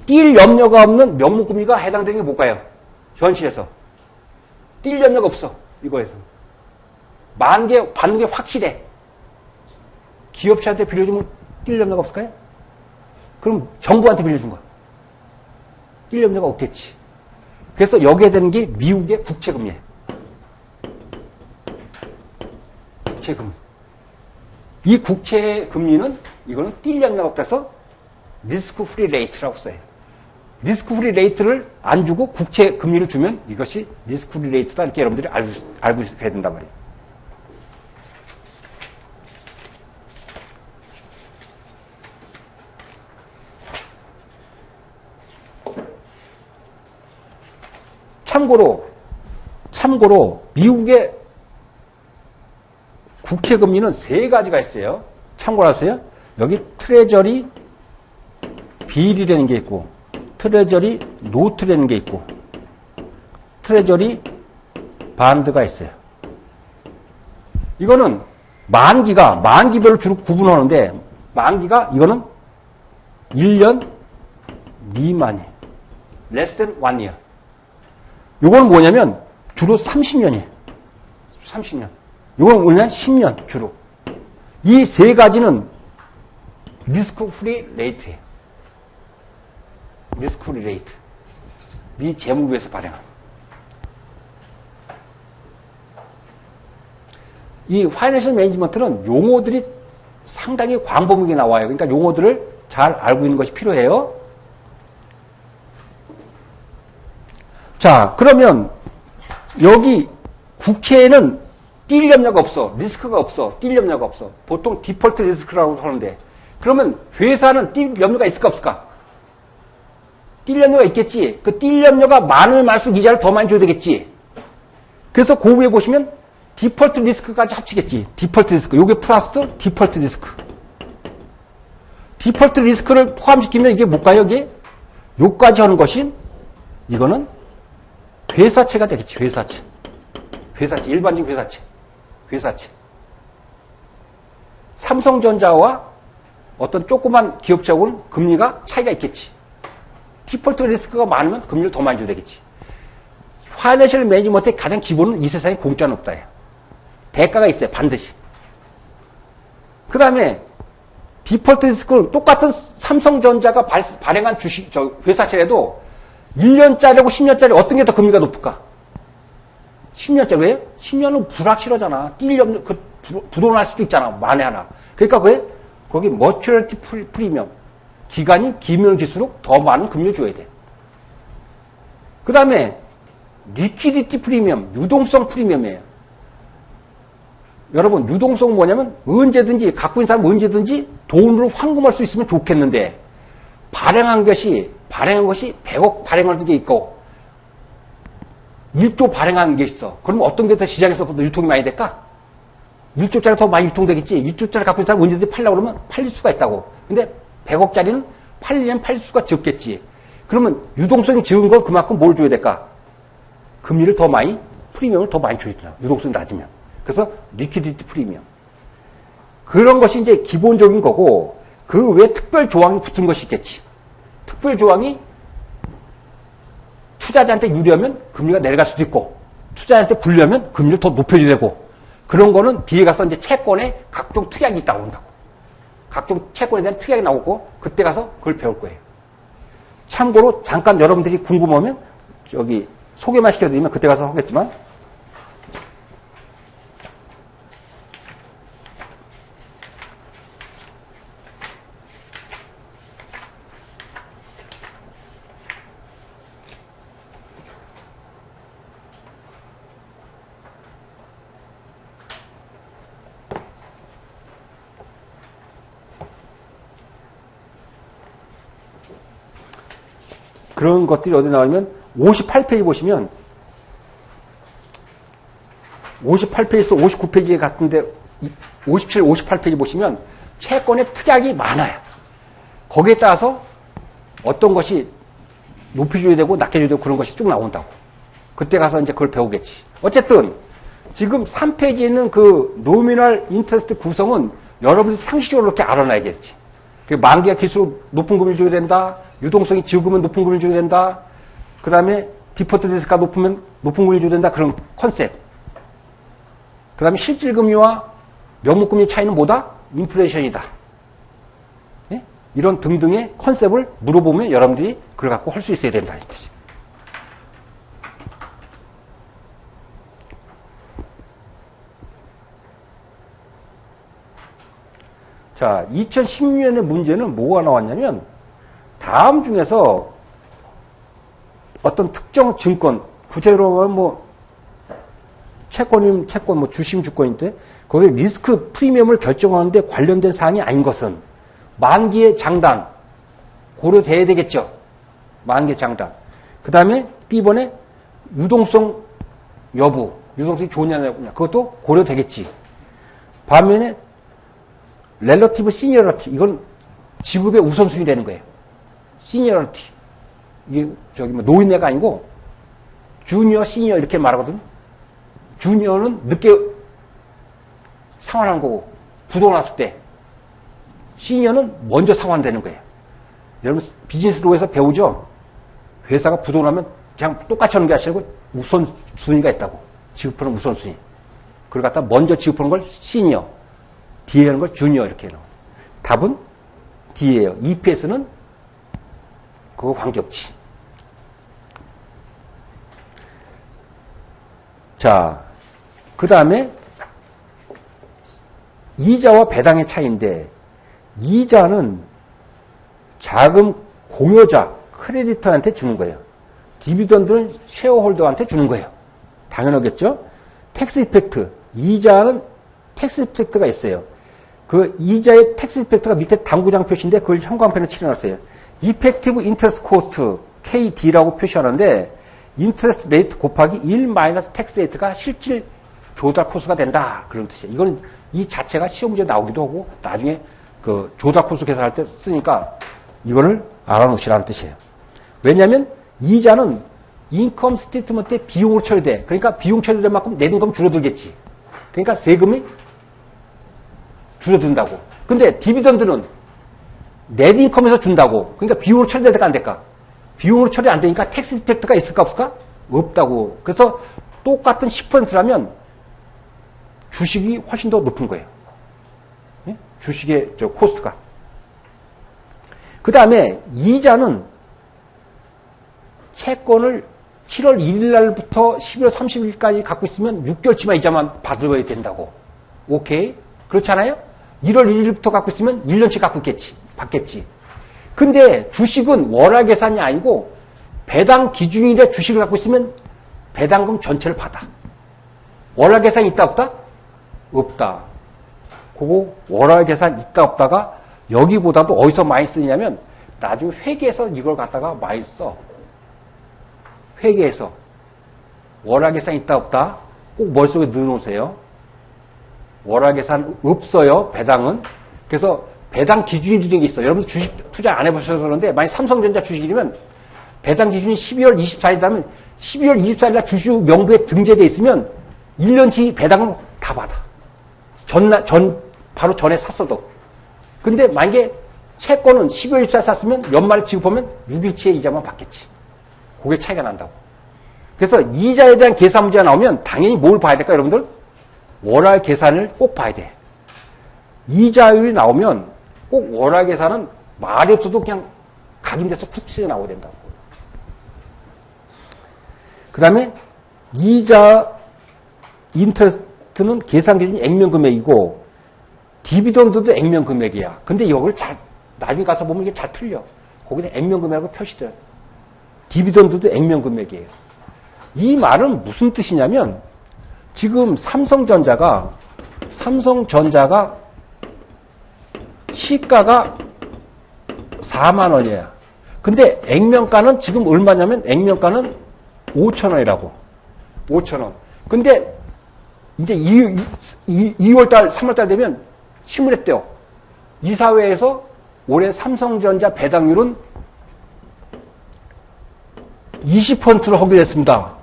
뛸 염려가 없는 명목금리가 해당되는 게 뭘까요? 현실에서. 뛸 염려가 없어. 이거에서. 만개 받는 게 확실해. 기업체한테 빌려주면 뛸 염려가 없을까요? 그럼 정부한테 빌려준 거야. 뛸 염려가 없겠지. 그래서 여기에 되는 게 미국의 국채금리예요. 국채금리. 이 국채금리는 이거는 뛸 염려가 없다서 리스크 프리 레이트라고 써요. 리스크 프리 레이트를 안 주고 국채금리를 주면 이것이 리스크 프리 레이트다. 이렇게 여러분들이 알고 있어야 된단 말이에요. 참고로 미국의 국채금리는 세 가지가 있어요. 참고하세요. 여기 트레저리 빌이라는 게 있고, 트레저리 노트라는 게 있고, 트레저리 반드가 있어요. 이거는 만기별로 주로 구분하는데, 만기가 이거는 1년 미만이에요. less than 1 year. 요거는 뭐냐면 주로 30년이에요. 30년. 요거는 뭐냐면 10년 주로. 이 세 가지는 리스크 프리 레이트예요. 리스크 프리 레이트. 미 재무부에서 발행한. 이 파이낸셜 매니지먼트는 용어들이 상당히 광범위하게 나와요. 그러니까 용어들을 잘 알고 있는 것이 필요해요. 자, 그러면 여기 국채에는 뛸 염려가 없어. 리스크가 없어. 뛸 염려가 없어. 보통 디폴트 리스크라고 하는데, 그러면 회사는 뛸 염려가 있을까 없을까? 뛸 염려가 있겠지. 그 뛸 염려가 많으면 많을수록 이자를 더 많이 줘야 되겠지. 그래서 그 위에 보시면 디폴트 리스크까지 합치겠지. 디폴트 리스크. 요게 플러스 디폴트 리스크. 디폴트 리스크를 포함시키면 이게 뭘까요? 이게 요까지 하는 것이 이거는 회사채가 되겠지. 회사채. 일반적인 회사채. 삼성전자와 어떤 조그만 기업체하고는 금리가 차이가 있겠지. 디폴트 리스크가 많으면 금리를 더 많이 줘야 되겠지. 파이낸셜 매니지먼트의 가장 기본은 이 세상에 공짜는 없다예요. 대가가 있어요. 반드시. 그 다음에 디폴트 리스크를 똑같은 삼성전자가 발행한 회사채라도 1년짜리하고 10년짜리 어떤 게 더 금리가 높을까? 10년짜리. 왜? 10년은 불확실하잖아. 부도날 수도 있잖아. 만에 하나. 그러니까 왜? 거기 머추얼티 프리미엄. 기간이 길면길수록 더 많은 금리를 줘야 돼. 그 다음에 리퀴디티 프리미엄. 유동성 프리미엄이에요. 여러분, 유동성은 뭐냐면 언제든지 갖고 있는 사람 언제든지 돈으로 환금할 수 있으면 좋겠는데, 발행한 것이 100억 발행한 게 있고 1조 발행한 게 있어. 그럼 어떤 게 더 시장에서 더 유통이 많이 될까? 1조짜리 더 많이 유통되겠지. 1조짜리 갖고 있는 사람 언제든지 팔려고 그러면 팔릴 수가 있다고. 근데 100억짜리는 팔리면 팔릴 수가 적겠지. 그러면 유동성이 적은 건 그만큼 뭘 줘야 될까? 금리를 더 많이, 프리미엄을 더 많이 줘야 되나? 유동성이 낮으면. 그래서 리퀴디티 프리미엄. 그런 것이 이제 기본적인 거고, 그 외에 특별 조항이 붙은 것이 있겠지. 특별 조항이 투자자한테 유리하면 금리가 내려갈 수도 있고, 투자자한테 불리하면 금리를 더 높여줘야 되고, 그런 거는 뒤에 가서 이제 채권에 각종 특약이 나온다고. 각종 채권에 대한 특약이 나오고, 그때 가서 그걸 배울 거예요. 참고로 잠깐 여러분들이 궁금하면 여기 소개만 시켜드리면 그때 가서 하겠지만 그런 것들이 어디 나오면 58페이지 보시면 58페이지에서 59페이지 같은데 57, 58페이지 보시면 채권의 특약이 많아요. 거기에 따라서 어떤 것이 높여줘야 되고 낮게줘야 되고 그런 것이 쭉 나온다고. 그때 가서 이제 그걸 배우겠지. 어쨌든 지금 3페이지에 있는 그 노미널 인터레스트 구성은 여러분이 상식적으로 이렇게 알아놔야겠지. 만기가 길수록 높은 금리를 줘야 된다. 유동성이 적으면 높은 금리를 줘야 된다. 그 다음에 디포트 리스크가 높으면 높은 금리를 줘야 된다. 그런 컨셉. 그 다음에 실질금리와 명목금리 차이는 뭐다? 인플레이션이다. 예? 이런 등등의 컨셉을 물어보면 여러분들이 그걸 갖고 할 수 있어야 된다. 이 뜻이. 자, 2016년의 문제는 뭐가 나왔냐면 다음 중에서 어떤 특정 증권, 구체적으로 뭐 채권이면 채권, 뭐 주식 주권인데 거기에 리스크 프리미엄을 결정하는데 관련된 사항이 아닌 것은 만기의 장단 고려돼야 되겠죠. 만기의 장단. 그 다음에 B번에 유동성 여부, 유동성이 좋으냐 나쁘냐 그것도 고려되겠지. 반면에 렐러티브 시니어리티 이건 지급의 우선순위 되는 거예요. 시니어리티 이게 저기 뭐 노인네가 아니고 주니어, 시니어 이렇게 말하거든. 주니어는 늦게 상환한 거고 부도 났을 때 시니어는 먼저 상환되는 거예요. 여러분 비즈니스 로에서 배우죠. 회사가 부도 나면 그냥 똑같이 하는 게 아니고 우선순위가 있다고. 지급하는 우선순위. 그걸 갖다 먼저 지급하는 걸 시니어, 뒤에 하는 걸 주니어 이렇게 해요. 답은 D예요. EPS는 그거 관계없지. 자, 그 다음에 이자와 배당의 차이인데 이자는 자금 공여자, 크레디터한테 주는 거예요. 디비던드는 쉐어홀더한테 주는 거예요. 당연하겠죠? 텍스 이펙트, 이자는 텍스 이펙트가 있어요. 그 이자의 텍스 이펙트가 밑에 당구장 표시인데 그걸 형광펜으로 칠해놨어요. 이펙티브 인터레스트 코스트, KD라고 표시하는데 인터레스트 레이트 곱하기 1 마이너스 텍스 레이트가 실질 조달 코스가 된다. 그런 뜻이에요. 이건 이 자체가 시험 문제 나오기도 하고 나중에 그 조달 코스 계산할 때 쓰니까 이거를 알아놓으시라는 뜻이에요. 왜냐하면 이자는 인컴 스테이트먼트에 비용으로 처리돼. 그러니까 비용 처리된 만큼 내동금 줄어들겠지. 그러니까 세금이 줄어든다고. 근데 디비던드는 넷인컴에서 준다고. 그러니까 비용으로 처리될까 안 될까? 비용으로 처리 안 되니까 텍스 이펙트가 있을까 없을까? 없다고. 그래서 똑같은 10%라면 주식이 훨씬 더 높은 거예요. 예? 주식의 저 코스트가. 그 다음에 이자는 채권을 7월 1일 날부터 11월 30일까지 갖고 있으면 6개월치만 이자만 받아야 된다고. 오케이? 그렇잖아요? 1월 1일부터 갖고 있으면 1년치 갖고 있겠지. 받겠지. 근데 주식은 월화 계산이 아니고 배당 기준일에 주식을 갖고 있으면 배당금 전체를 받아. 월화 계산이 있다 없다? 없다. 그거 월화 계산 있다 없다가 여기보다도 어디서 많이 쓰냐면 나중에 회계에서 이걸 갖다가 많이 써. 회계에서 월화 계산 있다 없다 꼭 머릿속에 넣어놓으세요. 월화 계산 없어요. 배당은. 그래서 배당 기준이 되게 있어요. 여러분 주식 투자 안 해보셔서 그런데 만약 삼성전자 주식이면 배당 기준이 12월 24일이라면 12월 24일날 주식 명부에 등재되어 있으면 1년치 배당을 다 받아. 바로 전에 샀어도. 근데 만약에 채권은 12월 24일 샀으면 연말에 지급하면 6일치의 이자만 받겠지. 그게 차이가 난다고. 그래서 이자에 대한 계산 문제가 나오면 당연히 뭘 봐야 될까 여러분들? 월화 계산을 꼭 봐야 돼. 이자율이 나오면 꼭 월화 계산은 말이 없어도 그냥 각인돼서 툭 튀어 나오게 된다고. 그 다음에 이자 인터레스트는 계산 기준이 액면 금액이고 디비던드도 액면 금액이야. 근데 이걸 나중에 가서 보면 이게 잘 틀려. 거기는 액면 금액으로 표시돼요. 디비던드도 액면 금액이에요. 이 말은 무슨 뜻이냐면 지금 삼성전자가 시가가 4만 원이야. 근데 액면가는 지금 얼마냐면 액면가는 5천 원이라고. 5천 원. 근데 이제 2월달, 3월달 되면 신문했대요. 이사회에서 올해 삼성전자 배당률은 20%로 하기로 했습니다.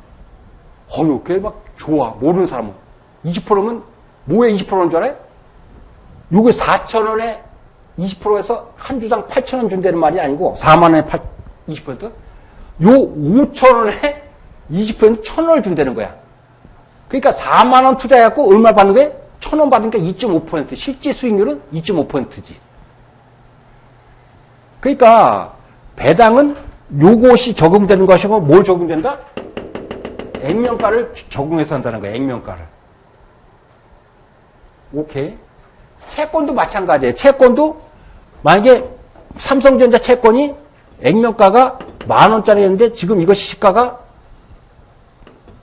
그게 막 좋아. 모르는 사람은. 20%면 뭐에 20%인 줄 알아요? 요게 4,000원에 20%에서 한 주당 8,000원 준다는 말이 아니고 4만 원에 20%? 요 5,000원에 20%는 1,000원을 준다는 거야. 그러니까 4만 원 투자해갖고 얼마 받는 거야? 1,000원 받으니까 2.5%. 실제 수익률은 2.5%지. 그러니까 배당은 요것이 적용되는 것이고 뭘 적용된다? 액면가를 적용해서 한다는 거야. 액면가를. 오케이. 채권도 마찬가지예요. 채권도 만약에 삼성전자 채권이 액면가가 10,000원짜리였는데 지금 이거 시가가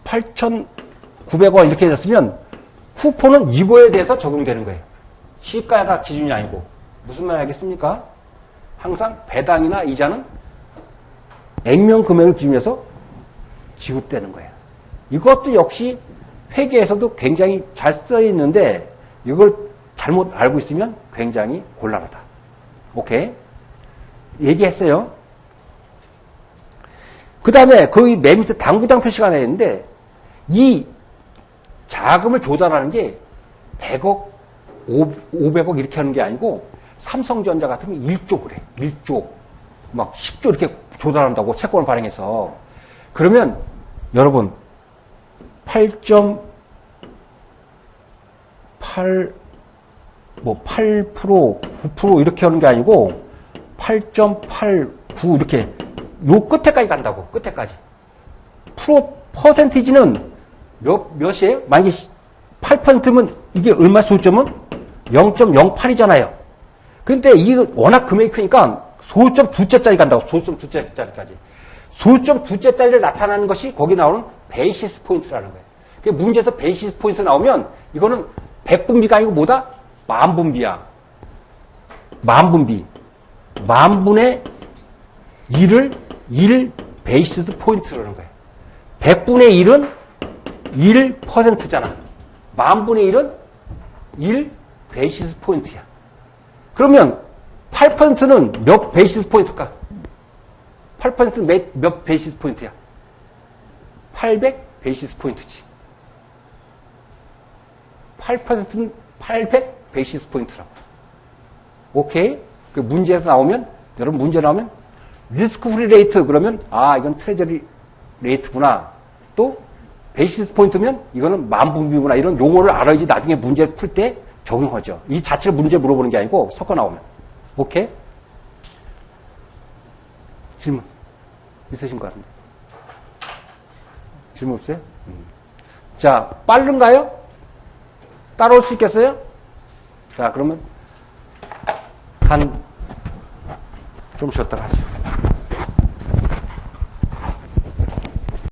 8,900원 이렇게 됐으면 쿠폰은 이거에 대해서 적용되는 거예요. 시가가 기준이 아니고. 무슨 말 알겠습니까? 항상 배당이나 이자는 액면 금액을 기준해서 지급되는 거예요. 이것도 역시 회계에서도 굉장히 잘 써 있는데 이걸 잘못 알고 있으면 굉장히 곤란하다. 오케이? 얘기했어요. 그 다음에 거기 맨 밑에 당구장 표시가 나와 있는데 이 자금을 조달하는 게 100억, 500억 이렇게 하는 게 아니고 삼성전자 같은 게 1조 그래. 1조. 막 10조 이렇게 조달한다고 채권을 발행해서. 그러면 여러분 8.8 8%, 9% 이렇게 하는 게 아니고 8.89 이렇게 요 끝에까지 간다고. 끝에까지. 퍼센티지는 몇이에요? 만약에 8%면 이게 얼마 소점은 0.08이잖아요. 근데 이게 워낙 금액이 크니까 소점 두째짜리 간다고. 소점 두째짜리까지. 소점 두째짜리를 나타나는 것이 거기 나오는 베이시스 포인트라는 거예요. 문제에서 베이시스 포인트 나오면 이거는 100분비가 아니고 뭐다? 만분비야. 만분비. 만분의 1을 1 베이시스 포인트라는 거예요. 100분의 1은 1%잖아. 만분의 1은 1 베이시스 포인트야. 그러면 8%는 몇 베이시스 포인트일까? 8%는 몇 베이시스 포인트야? 800 베이시스 포인트지. 8%는 800 베이시스 포인트라고. 오케이? 그 문제에서 나오면, 여러분 문제 나오면, 리스크 프리 레이트 그러면, 이건 트레저리 레이트구나. 또, 베이시스 포인트면, 이거는 만분비구나. 이런 용어를 알아야지 나중에 문제를 풀 때 적용하죠. 이 자체를 문제 물어보는 게 아니고, 섞어 나오면. 오케이? 질문. 있으신 것 같은데. 질문 없어요? 자, 빠른가요? 따라올 수 있겠어요? 자, 그러면 좀 쉬었다가 하시죠.